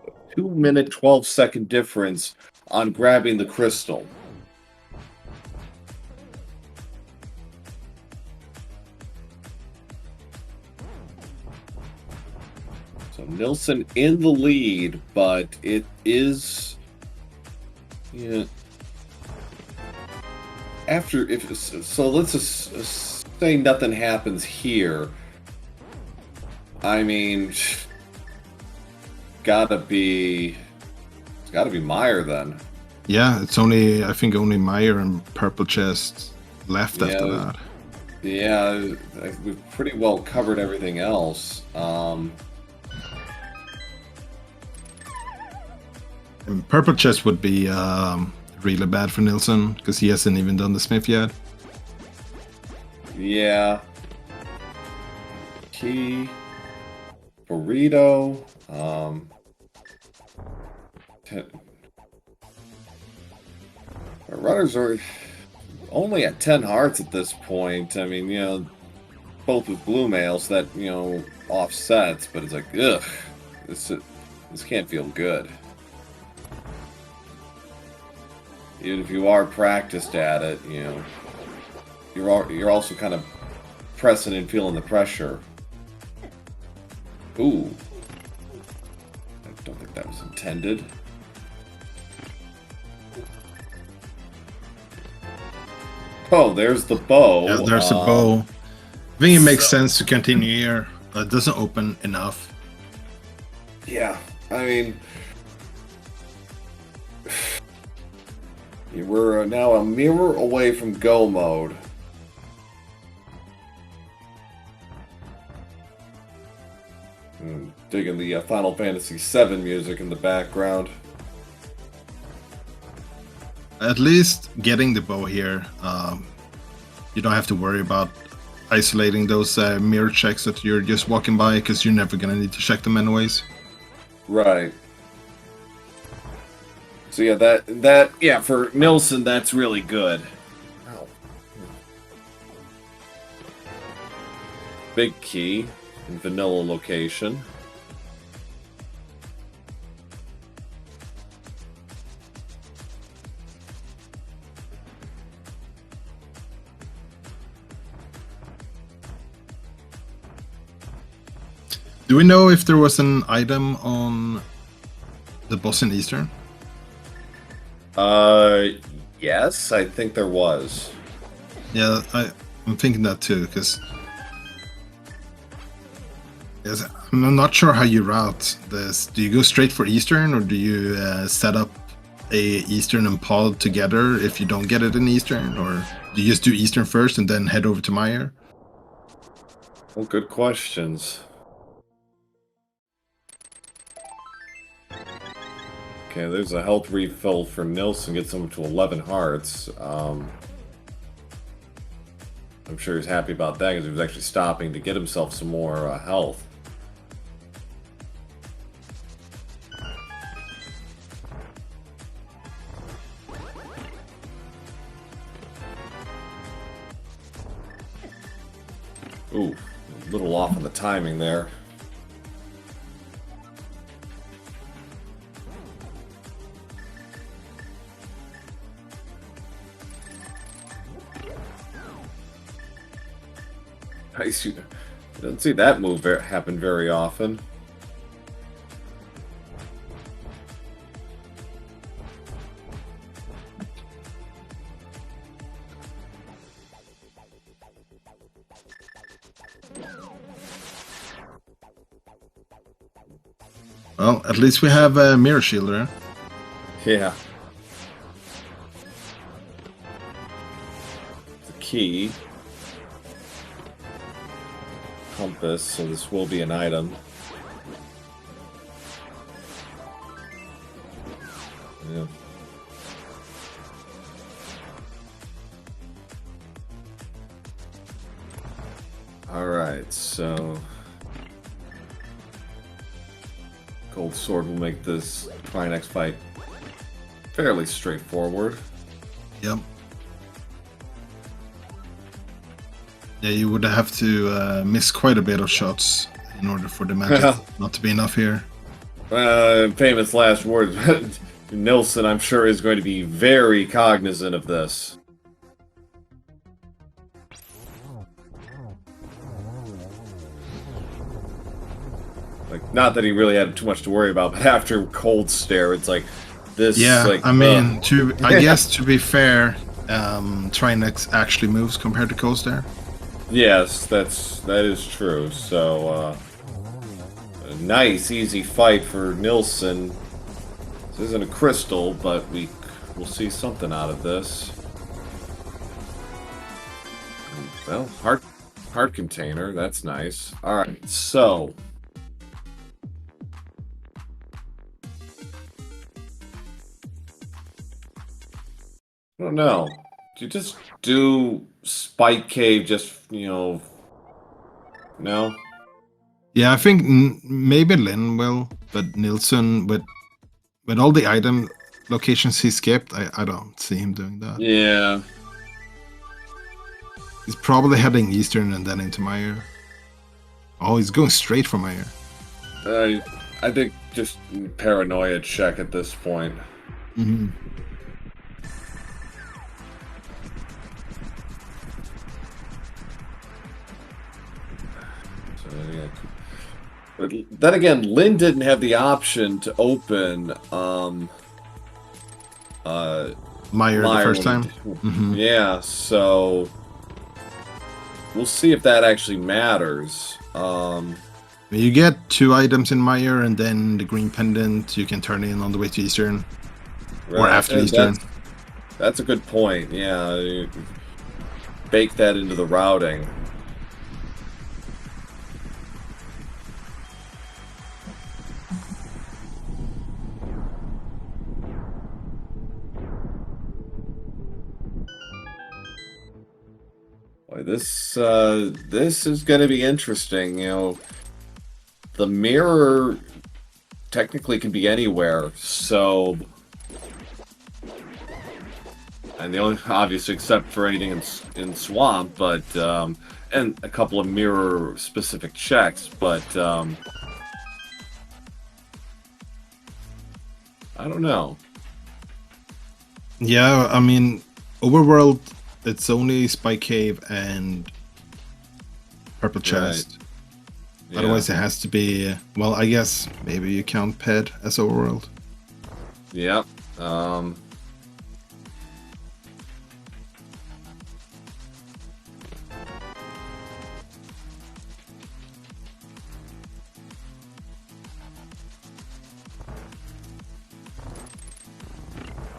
A 2-minute, 12-second difference on grabbing the crystal. So Nilsson in the lead, but it is, yeah. So let's just say nothing happens here. I mean, it's gotta be Meyer then. Yeah, it's only, I think only Meyer and Purple Chest left after that. Yeah, we've pretty well covered everything else. And Purple Chest would be really bad for Nilsson, because he hasn't even done the Smith yet. Yeah. Key. Burrito. Our runners are only at 10 hearts at this point. I mean, you know, both with blue mails that, you know, offsets, but it's like, ugh, this can't feel good. Even if you are practiced at it, you know, you're also kind of pressing and feeling the pressure. Ooh. I don't think that was intended. Oh, there's the bow. Yeah, there's a bow. I think it makes sense to continue here. It doesn't open enough. Yeah, I mean, we're now a mirror away from go mode. Digging the Final Fantasy VII music in the background. At least getting the bow here, you don't have to worry about isolating those mirror checks that you're just walking by, because you're never gonna need to check them anyways. Right. So yeah, yeah, for Nilsson, that's really good. Ow. Big key in vanilla location. Do we know if there was an item on the boss in Eastern? Yes, I think there was. Yeah, I'm thinking that too, because yes, I'm not sure how you route this. Do you go straight for Eastern, or do you set up a Eastern and pod together if you don't get it in Eastern, or do you just do Eastern first and then head over to Meyer? Well, good questions. Okay, there's a health refill for Nilsson, gets him to 11 hearts. I'm sure he's happy about that because he was actually stopping to get himself some more health. Ooh, a little off on the timing there. I don't see that move happen very often. Well, at least we have a mirror shield there. Yeah. The key. Compass, so this will be an item. Yeah. Alright, so Gold Sword will make this Trinex fight fairly straightforward. Yep. Yeah, you would have to miss quite a bit of shots in order for the magic not to be enough here. Famous last words. Nilsson, I'm sure, is going to be very cognizant of this. Like, not that he really had too much to worry about, but after Cold Stare, it's like this. Yeah, like, I mean, I guess to be fair, Trinex actually moves compared to Cold Stare. Yes, that is true. So, a nice, easy fight for Nilsson. This isn't a crystal, but we'll see something out of this. Well, heart container. That's nice. All right, so. I don't know. Do you just do Spike Cave just, you know... No? Yeah, I think maybe Lin will, but Nilsson, with all the item locations he skipped, I don't see him doing that. Yeah. He's probably heading eastern and then into Meyer. Oh, he's going straight for Meyer. I think just paranoia check at this point. Mm-hmm. So, yeah. But then again, Lin didn't have the option to open Meyer the first time. Yeah, so we'll see if that actually matters. You get 2 items in Meyer, and then the green pendant you can turn in on the way to Eastern. Right. Or after Eastern. That's a good point, yeah. You bake that into the routing. Boy, this is going to be interesting, you know. The mirror technically can be anywhere, so... And the only, obviously, except for anything in Swamp, but, and a couple of mirror-specific checks, but, I don't know. Yeah, I mean, Overworld, it's only Spike Cave and Purple Chest. Right. Yeah. Otherwise, it has to be, well, I guess maybe you count Ped as Overworld. Yep.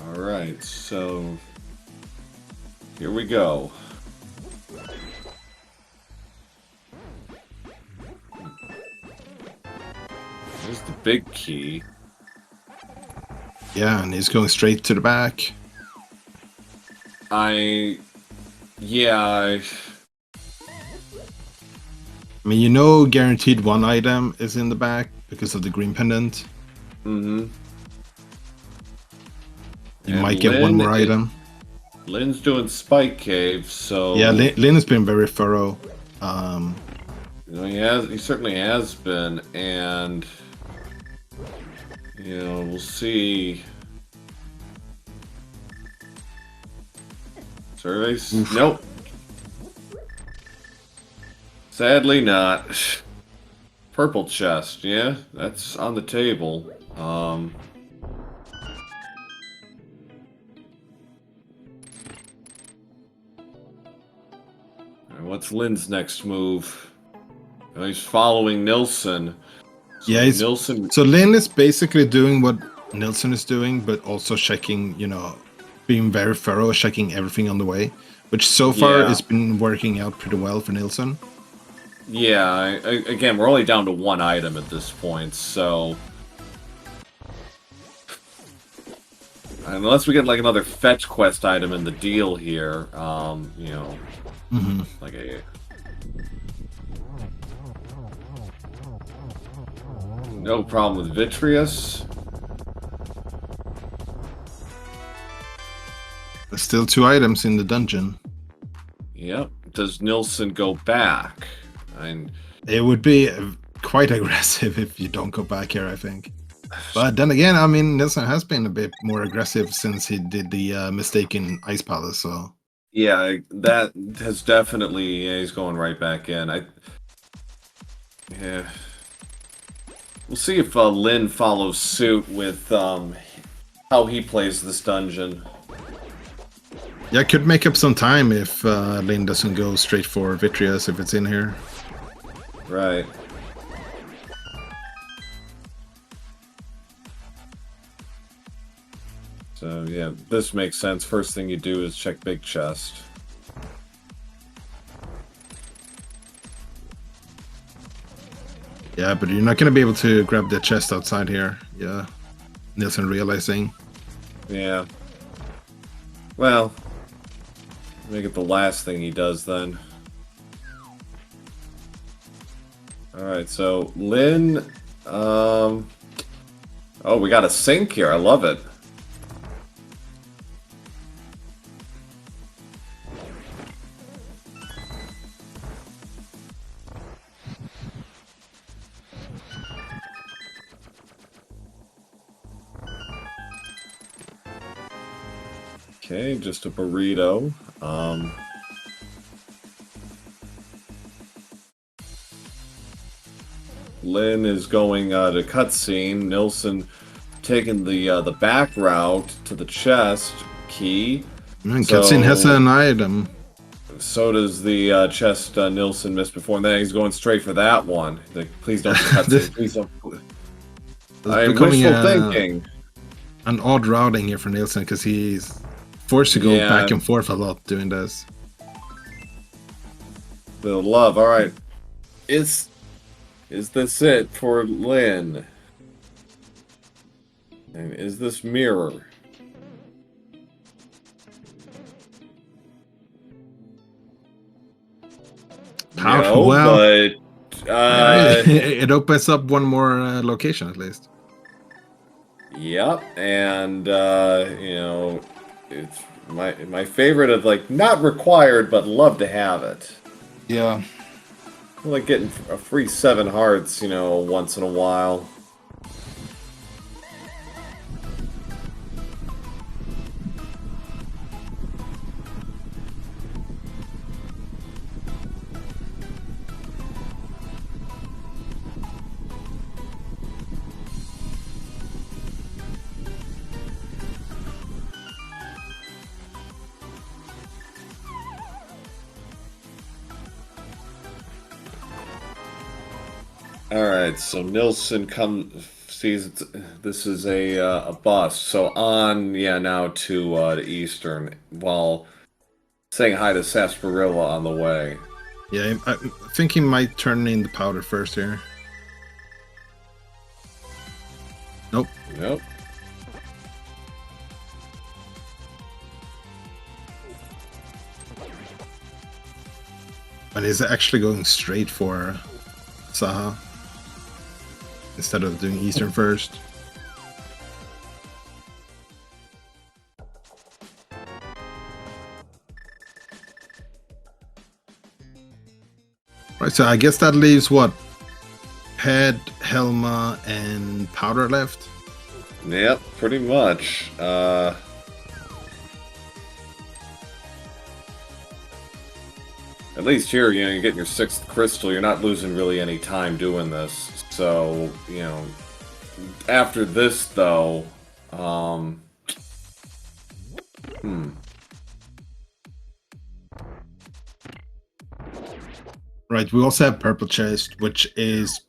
Alright, so here we go. There's the big key. Yeah, and he's going straight to the back. I mean, you know, guaranteed 1 item is in the back because of the green pendant. Mm-hmm. You might get 1 more item. Lin's doing Spike Cave, so... Yeah, Lin has been very thorough. You know, he certainly has been, and... You know, we'll see... Surveys? Oof. Nope. Sadly not. Purple chest, yeah, that's on the table. What's Lin's next move? Oh, he's following Nilsson. So yeah, Nilsson. So Lin is basically doing what Nilsson is doing, but also checking, you know, being very thorough, checking everything on the way, which so far has been working out pretty well for Nilsson. Yeah, again, we're only down to 1 item at this point, so... Unless we get, like, another fetch quest item in the deal here, you know... Like a... No problem with Vitreous. There's still 2 items in the dungeon. Yep. Does Nilsson go back? It would be quite aggressive if you don't go back here, I think. But then again, I mean, Nilsson has been a bit more aggressive since he did the mistake in Ice Palace, so... Yeah, that has definitely... Yeah, he's going right back in. Yeah. We'll see if Lin follows suit with how he plays this dungeon. Yeah, it could make up some time if Lin doesn't go straight for Vitreous if it's in here. Right. So, yeah, this makes sense. First thing you do is check big chest. Yeah, but you're not going to be able to grab the chest outside here. Yeah. Nilsson realizing. Yeah. Well, make it the last thing he does then. Alright, so Lin, oh, we got a sync here. I love it. Okay, just a burrito. Lin is going to cutscene. Nilsson taking the back route to the chest key. Cutscene has an item. So does the chest Nilsson missed before, and then he's going straight for that one. Like, please don't be cutscene. Please don't. I'm wishful thinking. An odd routing here for Nilsson because he's forced to go back and forth a lot doing this. The love. All right. Is this it for Lin? And is this mirror? Powerful. No, well, but it opens up one more location at least. Yep, and you know, it's my favorite of, like, not required but love to have it. Yeah. I like getting a free 7 hearts, you know, once in a while. Alright, so Nilsson sees this is a bus, so on, yeah, now to Eastern, while saying hi to Sarsaparilla on the way. Yeah, I think he might turn in the powder first here. Nope. Nope. But he's actually going straight for Saha instead of doing Eastern first. Right, so I guess that leaves what? Ped, Helma, and Powder left? Yep, pretty much. At least here, you know, you're getting your 6th crystal. You're not losing really any time doing this. So, you know, after this, though, Right, we also have Purple Chest, which is,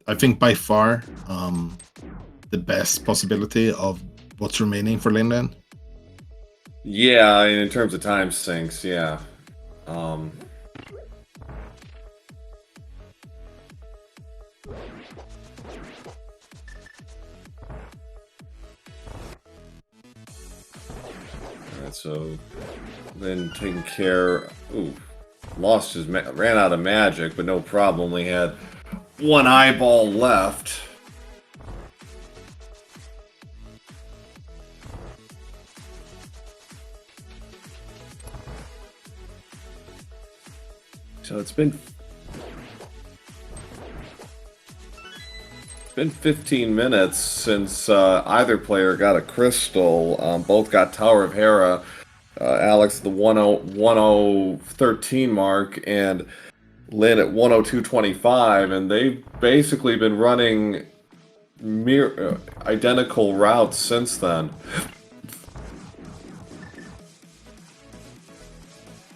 I think, by far the best possibility of what's remaining for Linlinlin. Yeah, in terms of time sinks, yeah. Alright, so then taking care. Ooh, lost his ran out of magic, but no problem. Only had 1 eyeball left. So it's been 15 minutes since either player got a crystal. Both got Tower of Hera. Alex at the 1013 mark, and Lin at 102.25, and they've basically been running identical routes since then.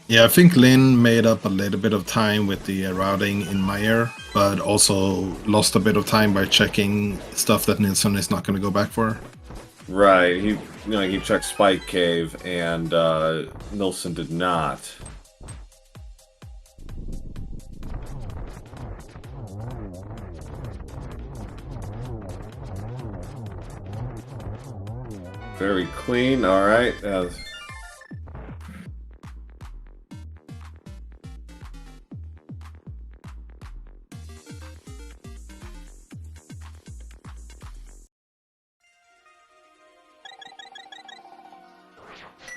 Yeah, I think Lin made up a little bit of time with the routing in Meyer, but also lost a bit of time by checking stuff that Nilsson is not going to go back for. Right, he checked Spike Cave, and Nilsson did not. Very clean, alright.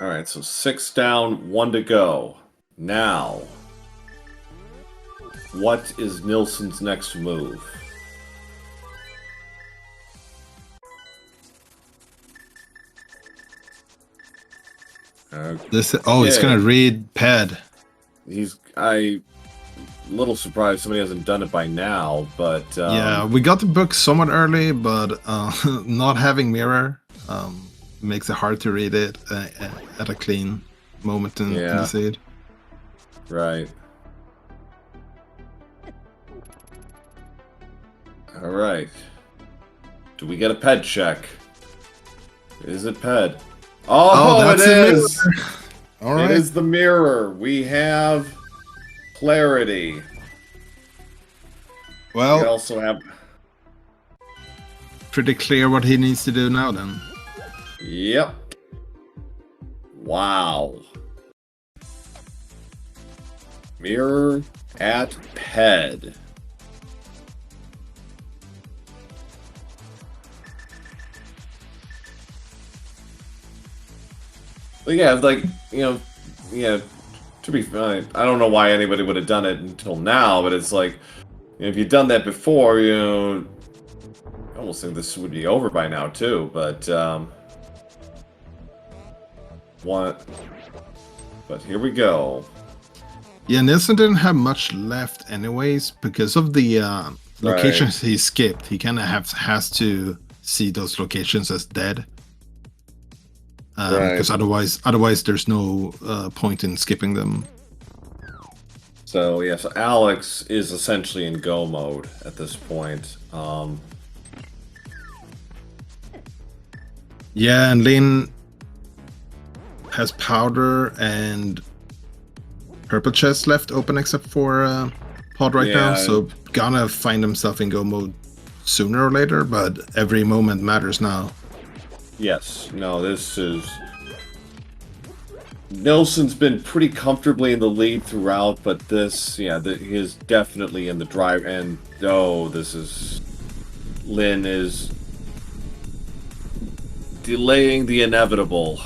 Alright, so 6 down, 1 to go. Now, what is Nilsson's next move? This. Oh, it's gonna read ped. A little surprised somebody hasn't done it by now, but yeah, we got the book somewhat early, but not having mirror makes it hard to read it at a clean moment in the seed. Right. All right. Do we get a ped check? Is it ped? Oh, it is! All right. It is the mirror. We have clarity. Well, we also have... pretty clear what he needs to do now, then. Yep. Wow. Mirror at ped. But yeah, like, to be fine, I don't know why anybody would have done it until now, but it's like, if you'd done that before, I almost think this would be over by now, too, but, But here we go. Yeah, Nilsson didn't have much left anyways, because of the locations he skipped. He kind of has to see those locations as dead. Because otherwise there's no point in skipping them. So yeah, so Alex is essentially in go mode at this point. Yeah, and Lin has powder and purple chest left open except for pod right now, so gonna find himself in go mode sooner or later, but every moment matters now. Yes, no, this is... Nilsson's been pretty comfortably in the lead throughout, but this, he is definitely in the drive, and this is... Lin is delaying the inevitable.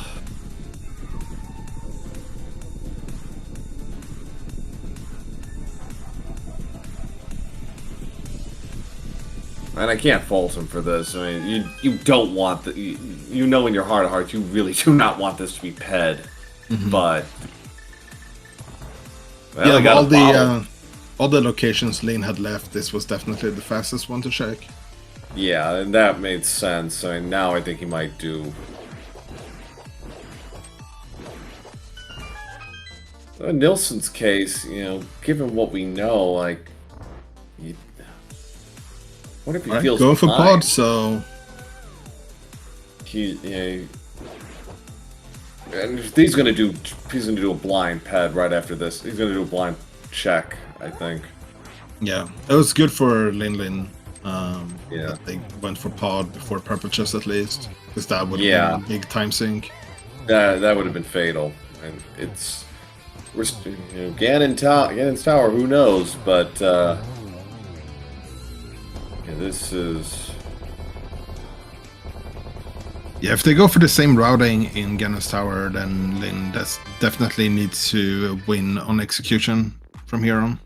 And I can't fault him for this. I mean, you don't want the... You know in your heart of hearts, you really do not want this to be ped. But... Well, yeah, all the locations Lin had left, this was definitely the fastest one to check. Yeah, and that made sense. I mean, now I think he might do... In Nilsson's case, given what we know, like... What if he feels going for fine? pod, so... And he's gonna do a blind ped right after this. He's gonna do a blind check, I think. Yeah, it was good for Linlinlin. Yeah, they went for pod before purple chest at least, because that would have been a big time sink. That would have been fatal, and it's Ganon's tower. Who knows? But this is. Yeah, if they go for the same routing in Ganon's tower, then Lin definitely needs to win on execution from here on.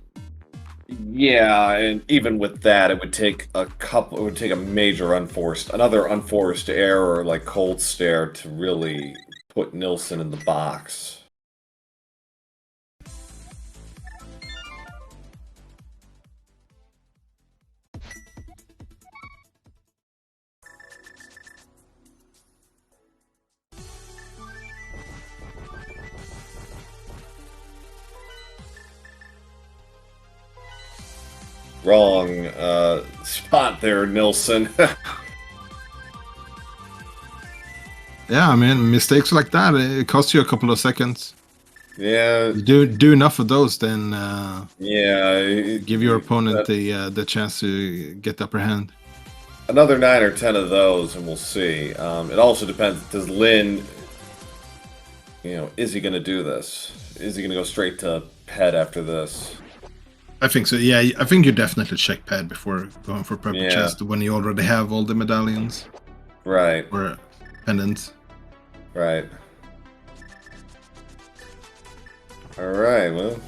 Yeah, and even with that, it would take a major another unforced error like cold stare to really put Nilsson in the box. Wrong spot there, Nilsson. Yeah, I mean, mistakes like that, it costs you a couple of seconds. Yeah. Do enough of those, then give your opponent the chance to get the upper hand. Another 9 or 10 of those, and we'll see. It also depends. Does Lin, is he going to do this? Is he going to go straight to ped after this? I think so. Yeah, I think you definitely check ped before going for purple chest when you already have all the medallions. Right. Or pendants. Right. Alright, well.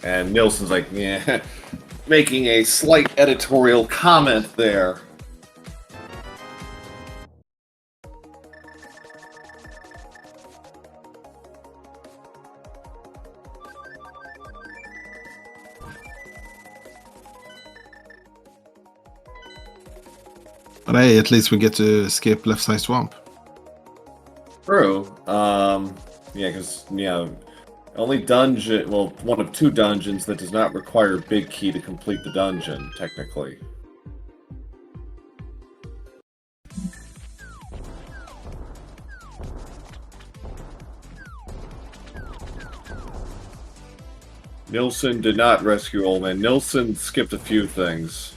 And Nilsson's like, making a slight editorial comment there. But hey, at least we get to skip left side swamp. True. Yeah, because only dungeon. Well, one of 2 dungeons that does not require big key to complete the dungeon, technically. Nilsson did not rescue Old Man. Nilsson skipped a few things.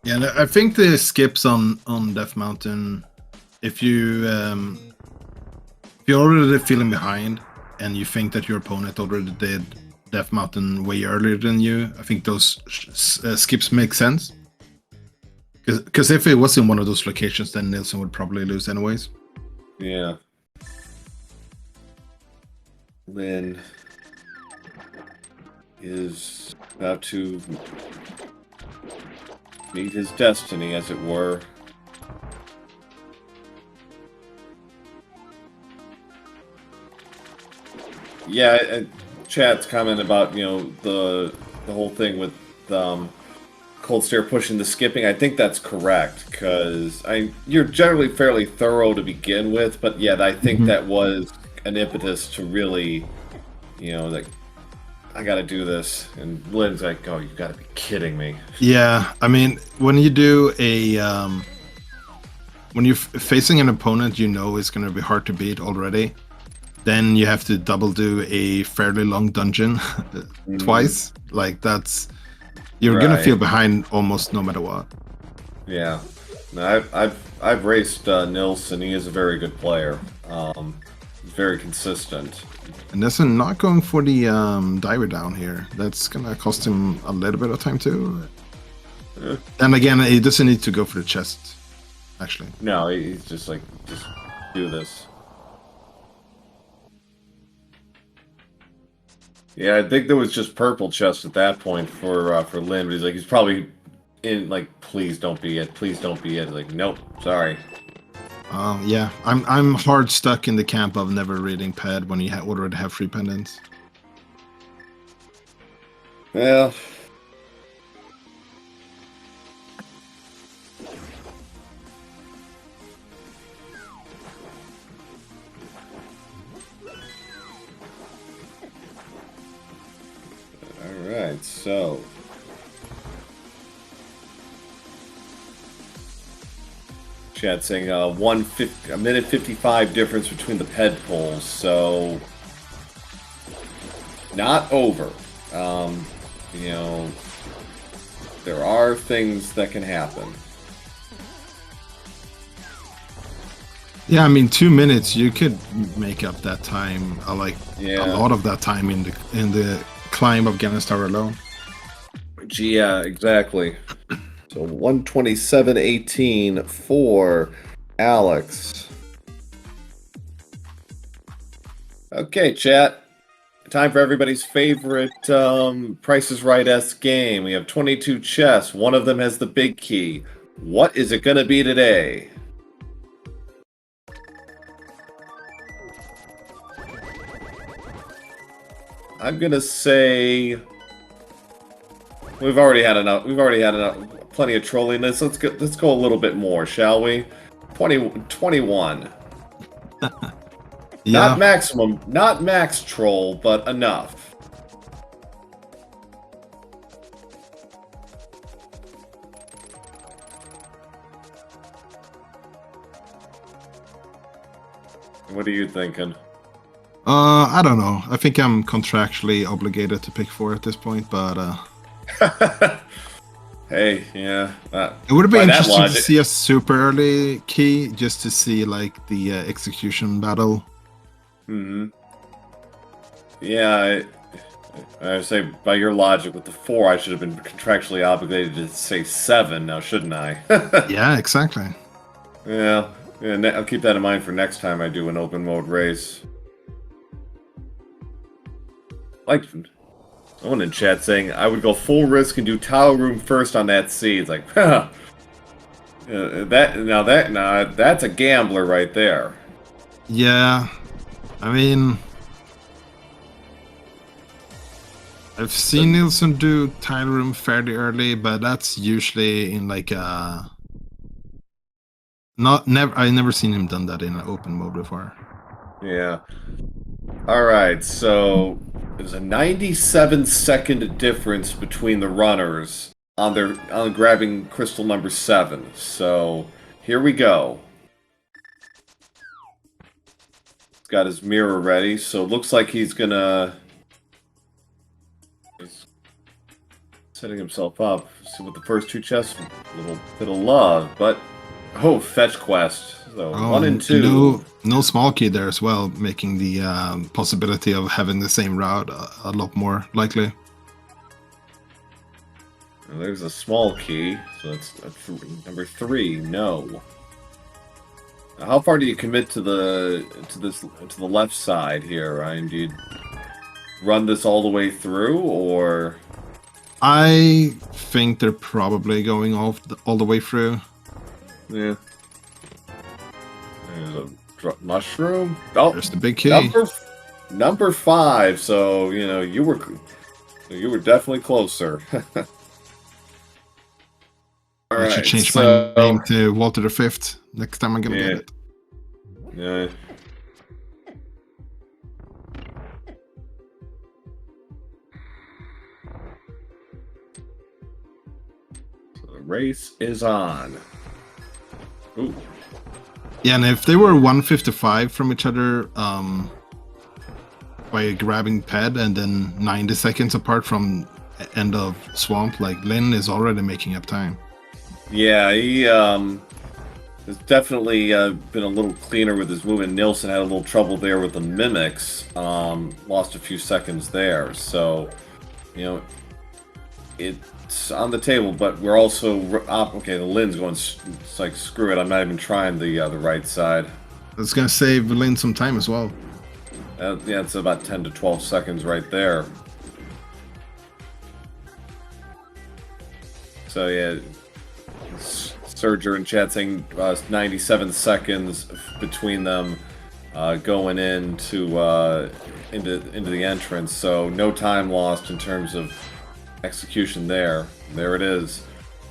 Yeah, I think the skips on Death Mountain, if you're already feeling behind and you think that your opponent already did Death Mountain way earlier than you, I think those skips make sense. Because if it was in one of those locations, then Nilsson would probably lose anyways. Yeah. Lin is about to meet his destiny, as it were. Yeah, chat's comment about the whole thing with Cold Stare pushing the skipping. I think that's correct because you're generally fairly thorough to begin with, but yeah, I think that was an impetus to really, like, I gotta do this. And Lynn's like, oh, you gotta be kidding me. Yeah, I mean, when you do when you're facing an opponent you know is going to be hard to beat already, then you have to double do a fairly long dungeon twice. Like you're gonna feel behind almost no matter what. Yeah, no, I've raced Nils, and he is a very good player. Very consistent. And Nilsson not going for the diver down here. That's gonna cost him a little bit of time too. And again, he doesn't need to go for the chest, actually. No, he's just like, just do this. Yeah, I think there was just purple chest at that point for Lin, but he's probably in like, please don't be it, please don't be it. Like, nope, sorry. Yeah, I'm hard stuck in the camp of never reading ped when you already have free pendants. Well, all right, so chat saying a minute 55 difference between the ped polls, so not over. There are things that can happen. Yeah, I mean, 2 minutes you could make up that time, a lot of that time in the climb of Ganon Tower alone. Yeah, exactly. So 127.18 for Alex. Okay, chat. Time for everybody's favorite Price is Right-esque game. We have 22 chests. One of them has the big key. What is it going to be today? I'm going to say we've already had enough. Plenty of trolling this. Let's go a little bit more, shall we? 21. Yeah. Not maximum, not max troll, but enough. What are you thinking? I don't know. I think I'm contractually obligated to pick 4 at this point, but hey, yeah. It would have been interesting to see a super early key, just to see like the execution battle. Yeah, I say by your logic with the 4, I should have been contractually obligated to say 7 now, shouldn't I? Yeah, exactly. Yeah, I'll keep that in mind for next time I do an open mode race. Like, someone in chat saying I would go full risk and do tile room first on that sea. It's like, huh. That's a gambler right there. Yeah, I mean, I've seen Nilsson do tile room fairly early, but that's usually in like a I've never seen him done that in an open mode before. Yeah. All right, so there's a 97-second difference between the runners on grabbing crystal number 7. So here we go. He's got his mirror ready, so it looks like he's setting himself up. See what the first 2 chests, a little bit of love, but fetch quest. So 1 and 2. No small key there as well, making the possibility of having the same route a lot more likely. And there's a small key, so that's number 3. No. How far do you commit to the left side here, Ryan? Do you run this all the way through, or? I think they're probably going all the way through. Yeah. There's a mushroom. Oh, there's the big key. Number 5. So you were definitely closer. I should change my name to Walter the Fifth next time I'm gonna get it. Yeah. So the race is on. Ooh. Yeah, and if they were 155 from each other by grabbing Ped and then 90 seconds apart from end of swamp, like Lin is already making up time. Yeah, he has definitely been a little cleaner with his movement. Nilsson had a little trouble there with the mimics. Lost a few seconds there. So, it's on the table, but we're also... okay, the Lin's going... It's like, screw it, I'm not even trying the right side. It's going to save Lin some time as well. Yeah, it's about 10 to 12 seconds right there. So, yeah... Surger in chat saying 97 seconds between them going into the entrance, so no time lost in terms of execution there. There it is.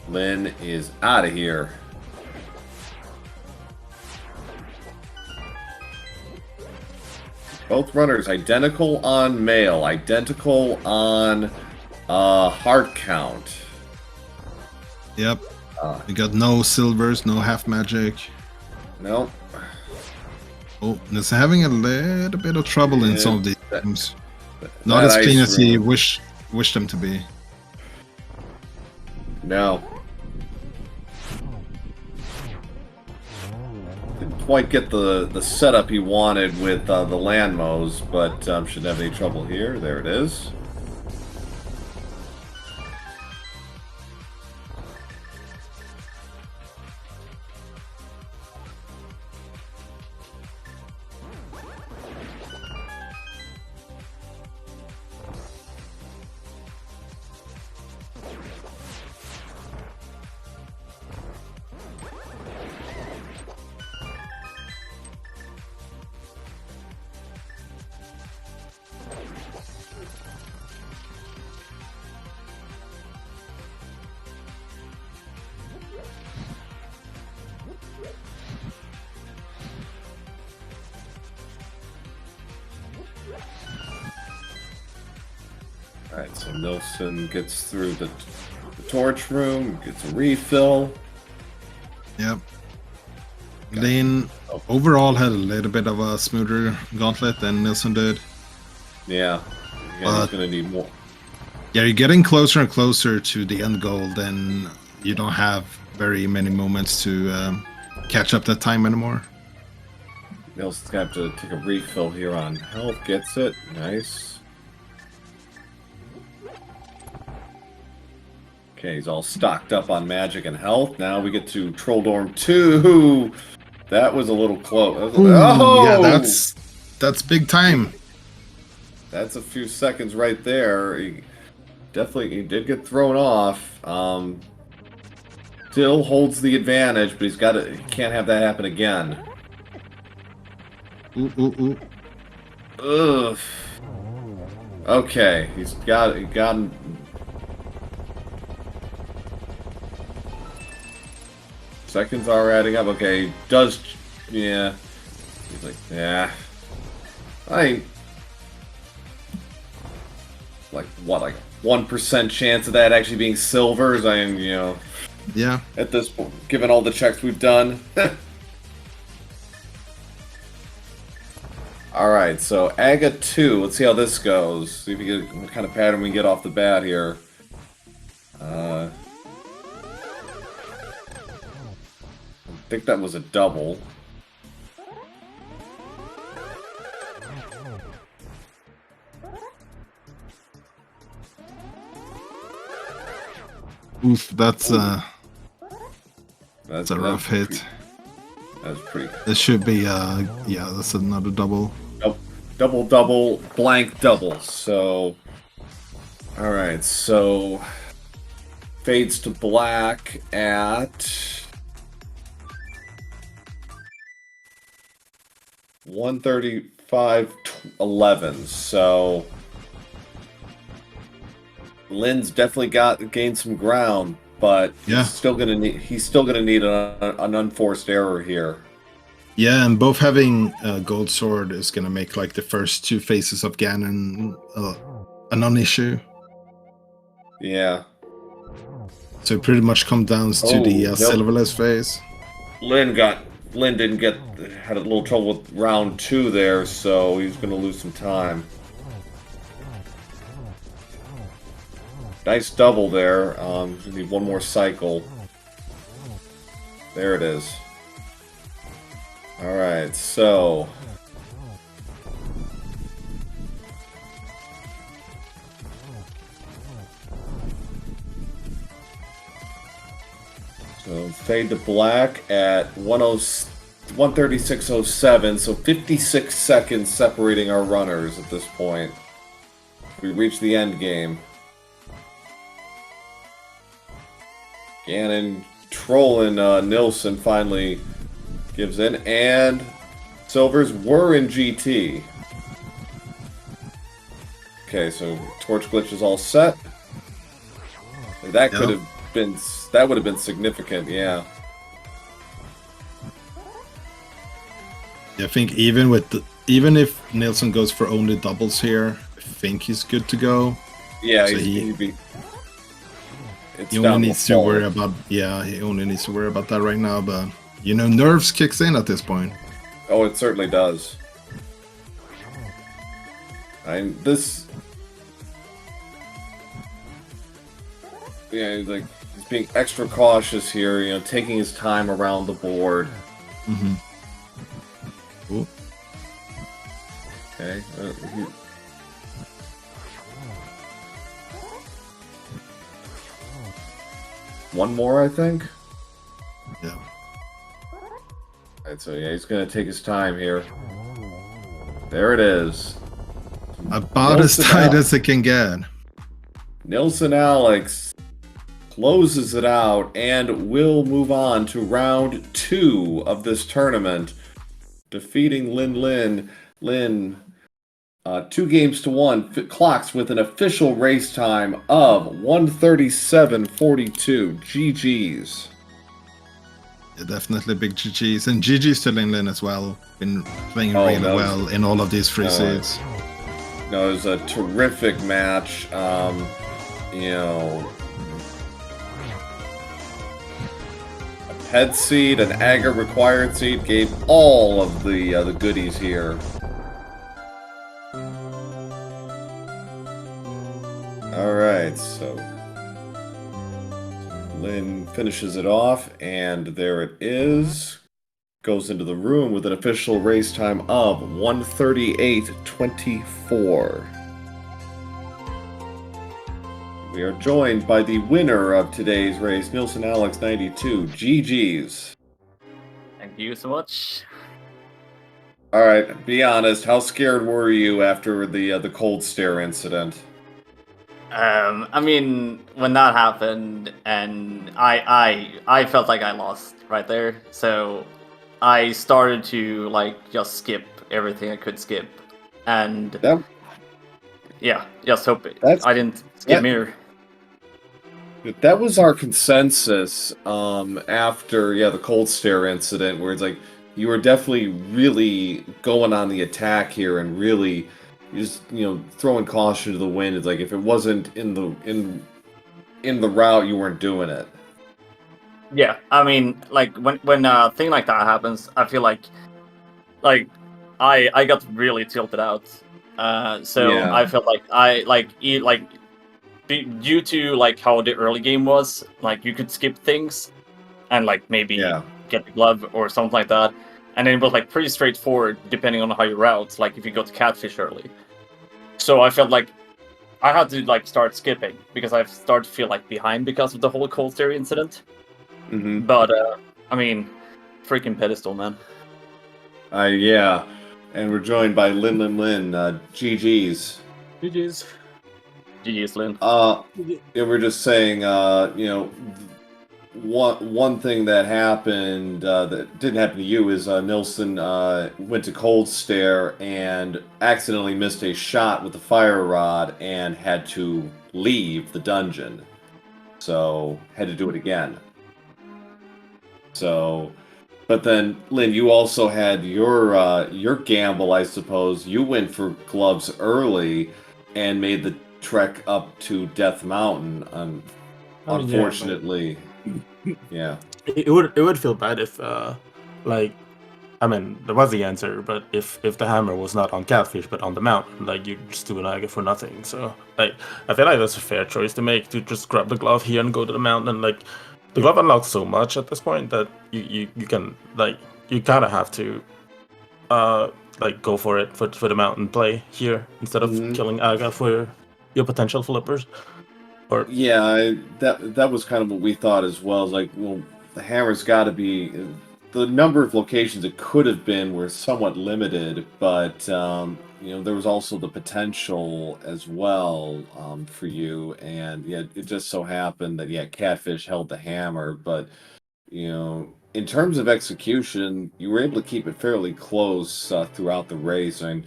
Lin is out of here. Both runners identical on mail, identical on heart count. Yep. We got no silvers, no half magic. Nope. Oh, it's having a little bit of trouble in some of these games. Not as clean as he wished them to be. No. Didn't quite get the setup he wanted with the land mows, but shouldn't have any trouble here. There it is. Alright, so Nilsson gets through the torch room, gets a refill. Yep. Lin overall had a little bit of a smoother gauntlet than Nilsson did. Yeah, he's gonna need more. Yeah, you're getting closer and closer to the end goal, then you don't have very many moments to catch up that time anymore. Nilsson's gonna have to take a refill here on health. Gets it. Nice. Okay, he's all stocked up on magic and health. Now we get to Trolldorm 2. That was a little close. Ooh, yeah, that's big time. That's a few seconds right there. He did get thrown off. Still holds the advantage, but he can't have that happen again. Ooh. Ugh. Okay, he's gotten. Seconds are adding up. Okay, does yeah? He's like, yeah. I like what, like 1% chance of that actually being silvers. I am, Yeah. at this point, given all the checks we've done. All right, so Aga 2. Let's see how this goes. See if we get what kind of pattern we get off the bat here. I think that was a double. Oof, that's a rough hit. That's pretty. This should be yeah, that's another double. Double, blank double. So, all right. So, fades to black at 135.11. So, Lin's definitely gained some ground, but yeah, he's still gonna need an unforced error here. Yeah, and both having gold sword is gonna make like the first two phases of Ganon a non-issue. Yeah. So it pretty much comes down to the silverless phase. Lin had a little trouble with round 2 there, so he's gonna lose some time. Nice double there. We need one more cycle. There it is. Alright, so... So, fade to black at 136.07, so 56 seconds separating our runners at this point. We reach the end game. Ganon trolling Nilsson finally gives in, and silvers were in GT. Okay, so torch glitch is all set. That could have been, that would have been significant, yeah. I think even if Nilsson goes for only doubles here, I think he's good to go. Yeah, so he'd be. He only needs to worry about he only needs to worry about that right now, but nerves kicks in at this point. Oh, it certainly does. He's being extra cautious here, taking his time around the board. Mm-hmm. Cool. Okay. One more, I think. Yeah. Alright, so yeah, he's gonna take his time here. There it is. About as tight as it can get. NilssonAlex closes it out and will move on to round 2 of this tournament, defeating Linlinlin. Lin 2-1 clocks with an official race time of 137.42. GG's. Yeah, definitely big GG's, and GG's to Linlinlin as well. Been playing really well in all of these free seeds. No, it was a terrific match. A ped seed, an Aga required seed, gave all of the goodies here. Alright, so Lin finishes it off, and there it is. Goes into the room with an official race time of 138.24. We are joined by the winner of today's race, NilssonAlex92. GG's. Thank you so much. Alright, be honest, how scared were you after the cold stare incident? I mean, when that happened, and I felt like I lost right there, so I started to just skip everything I could skip, and yeah, just hope That's I didn't skip that. mirror. That was our consensus after the cold stare incident, where it's like you were definitely really going on the attack here and really just throwing caution to the wind. It's like if it wasn't in the route, you weren't doing it. Yeah, I mean, like when a thing like that happens, I feel like I got really tilted out. So Yeah. I felt like due to like how the early game was, like you could skip things and like maybe Yeah. get the glove or something like that, and then it was like pretty straightforward depending on how you route. Like if you go to catfish early, so I felt like I had to like start skipping because I started to feel like behind because of the whole cold stare incident. Mm-hmm. But I mean, freaking pedestal, man. Yeah. And we're joined by Linlinlin. GG's. GG's. GG's, Lynn. Yeah, we're just saying, one thing that happened that didn't happen to you is Nilsson went to cold stare and accidentally missed a shot with the fire rod and had to leave the dungeon. So had to do it again. So, but then Lynn, you also had your gamble, I suppose. You went for gloves early and made the trek up to Death Mountain. Unfortunately. Yeah. It would feel bad if like, I mean, there was the answer, but if the hammer was not on catfish but on the mountain, like you just do an Aga for nothing. So like I feel like that's a fair choice to make, to just grab the glove here and go to the mountain. And like the glove unlocks so much at this point that you can like you kind of have to like go for it for the mountain play here instead of killing Aga for your potential flippers. Or yeah, that was kind of what we thought as well. It's like, well, the hammer's got to be the number of locations it could have been were somewhat limited, but there was also the potential as well for you. And yeah, it just so happened that catfish held the hammer, but in terms of execution, you were able to keep it fairly close throughout the race. And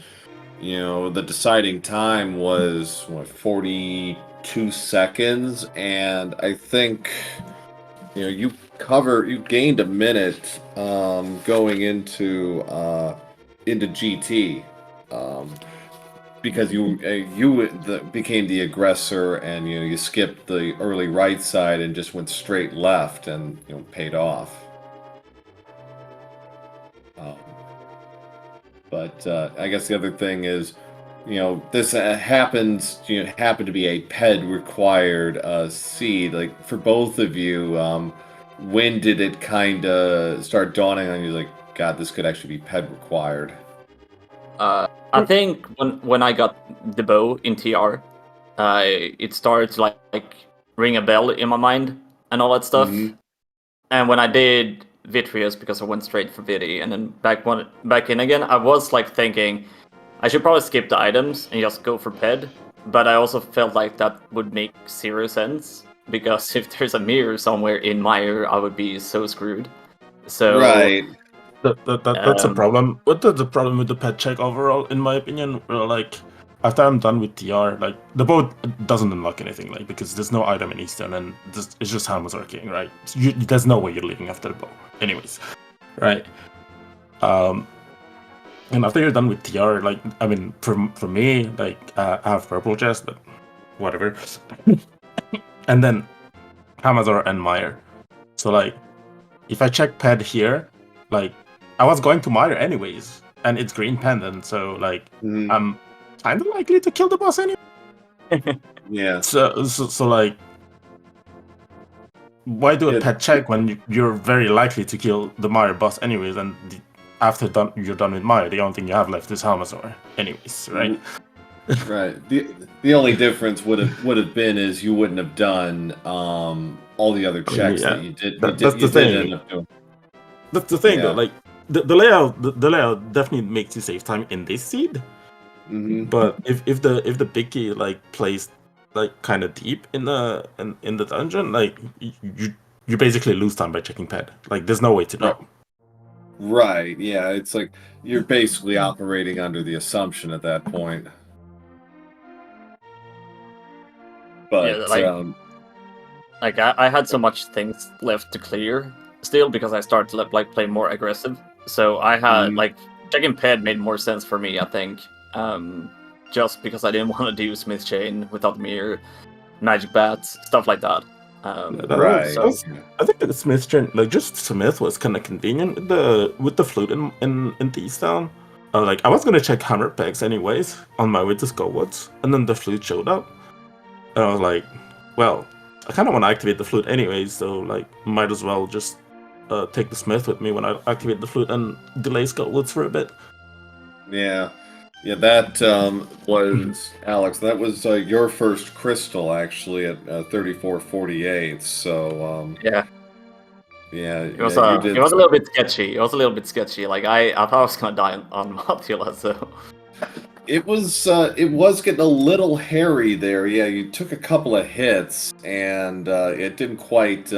the deciding time was 42 seconds, and I think you gained a minute going into GT because you became the aggressor, and you skipped the early right side and just went straight left, and paid off. But I guess the other thing is, this happened to be a PED required seed. Like for both of you, when did it kind of start dawning on you, like, God, this could actually be PED required? I think when I got the bow in TR, it started to like ring a bell in my mind and all that stuff. Mm-hmm. And when I did Vitreous, because I went straight for Vidi, and then back in again, I was like thinking I should probably skip the items and just go for PED. But I also felt like that would make zero sense, because if there's a mirror somewhere in Mire, I would be so screwed. So Right. That's a problem. What is the problem with the pet check overall, in my opinion? Like, after I'm done with TR, like the boat doesn't unlock anything, like because there's no item in Eastern, and it's just Hamazar King, right? There's no way you're leaving after the bow, anyways, right? And after you're done with TR, like I mean, for me, like I have purple chest, but whatever. And then Hamazar and Mire. So like, if I check ped here, like I was going to Mire anyways, and it's green pendant, so like I'm kind of likely to kill the boss anyway. Yeah. So like, why do a pet check when you're very likely to kill the Mire boss anyways, and after you're done with Mire, the only thing you have left is Hamazar anyways, right? Right. The only difference would have been is you wouldn't have done all the other checks that you did. That's the thing. That's the thing, though. Like the layout definitely makes you save time in this seed. But if the big key like plays like kind of deep in the dungeon, like you basically lose time by checking ped. Like there's no way to know. Right. Yeah. It's like you're basically operating under the assumption at that point. But like I had so much things left to clear still because I started to like play more aggressive. So I had like checking Ped made more sense for me, I think. Just because I didn't want to do Smith Chain without mirror, magic bats, stuff like that. Right. I think that Smith Chain, like just Smith, was kind of convenient with the flute in Pedestal. Like I was gonna check hammer pegs anyways on my way to Skullwoods, and then the flute showed up, and I was like, well, I kind of want to activate the flute anyways, so like might as well just take the Smith with me when I activate the flute and delay Skullwoods for a bit. Yeah. Yeah, that was, Alex, that was your first crystal, actually, at 3448, so... yeah. Yeah, it was you did. It was a little bit sketchy. It was a little bit sketchy. Like I thought I was gonna die on Matula, so... It was getting a little hairy there. Yeah, you took a couple of hits, and it didn't quite...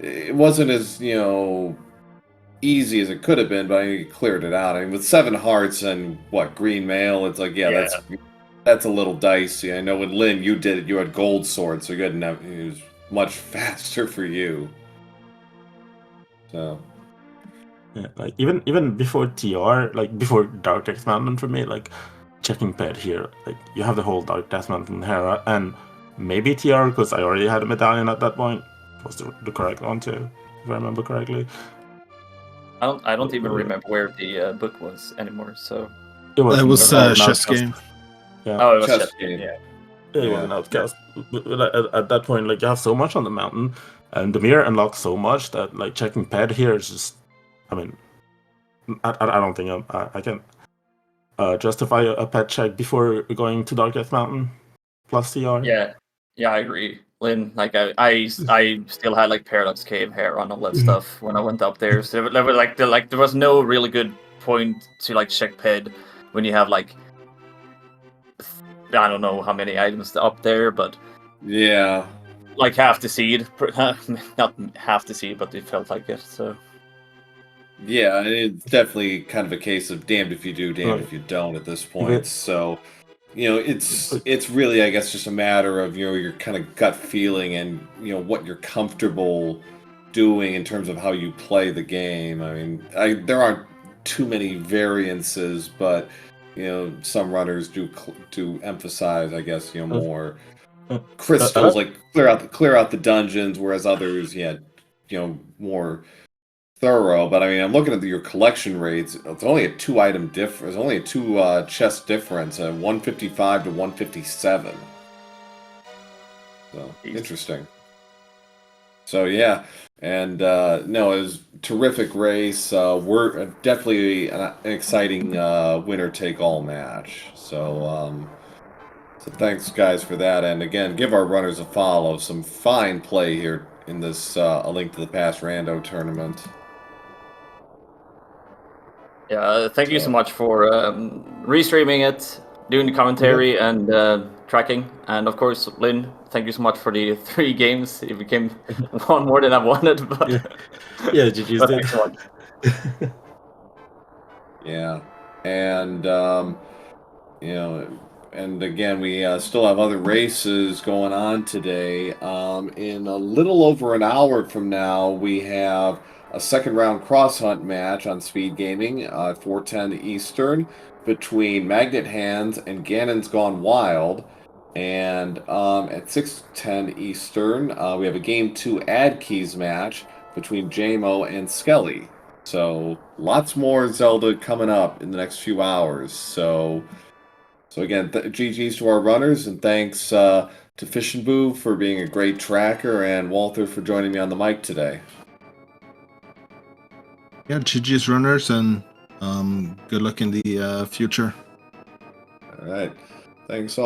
it wasn't as, easy as it could have been, but I mean, you cleared it out. I mean, with 7 hearts and what, green mail, it's like, yeah. That's a little dicey. I know with Lin, you had gold sword, so it was much faster for you. So yeah, like even before TR, like before Dark Death Mountain for me, like checking Ped here, like you have the whole Dark Death Mountain Hera and maybe TR because I already had a medallion at that point. Was the correct one too, if I remember correctly. I don't even remember where the book was anymore. So it was chess game. Yeah. Oh, it was chess game. Yeah. It was an outcast. But at that point, like you have so much on the mountain, and the mirror unlocks so much that like checking Ped here is just. I mean, I don't think I can justify a pet check before going to Dark Death Mountain plus TR. Yeah, I agree, Lynn. Like I still had like Paradox Cave hair on all that stuff when I went up there. So there was there was no really good point to like check Ped when you have like I don't know how many items up there, but yeah, like half the seed, not half the seed, but it felt like it. So. Yeah, it's definitely kind of a case of damned if you do, damned if you don't at this point. So, it's really, I guess, just a matter of, your kind of gut feeling and, what you're comfortable doing in terms of how you play the game. I mean, there aren't too many variances, but, some runners do emphasize, I guess, more crystals, like clear out the dungeons, whereas others, more thorough. But I mean, I'm looking at your collection rates. It's only a 2-item difference. It's only a 2 chest difference, 155 to 157. So interesting. So yeah, and no, it was a terrific race. We're definitely an exciting winner take all match. So so thanks guys for that, and again, give our runners a follow. Some fine play here in this A Link to the Past Rando tournament. Yeah, thank you so much for restreaming it, doing the commentary, and tracking. And of course, Lynn, thank you so much for the 3 games. It became one more than I wanted, but yeah, GG's did. Thanks so much. Yeah, and and again, we still have other races going on today. In a little over an hour from now, we have a second round cross hunt match on SpeedGaming, 4:10 Eastern, between Magnet Hands and Ganon's Gone Wild. And at 6:10 Eastern, we have a Game 2 Ad Keys match between JMO and Skelly. So lots more Zelda coming up in the next few hours. So again, GG's to our runners, and thanks to Fish and Boo for being a great tracker, and Walter for joining me on the mic today. Yeah, GG's runners, and good luck in the future. All right. Thanks all.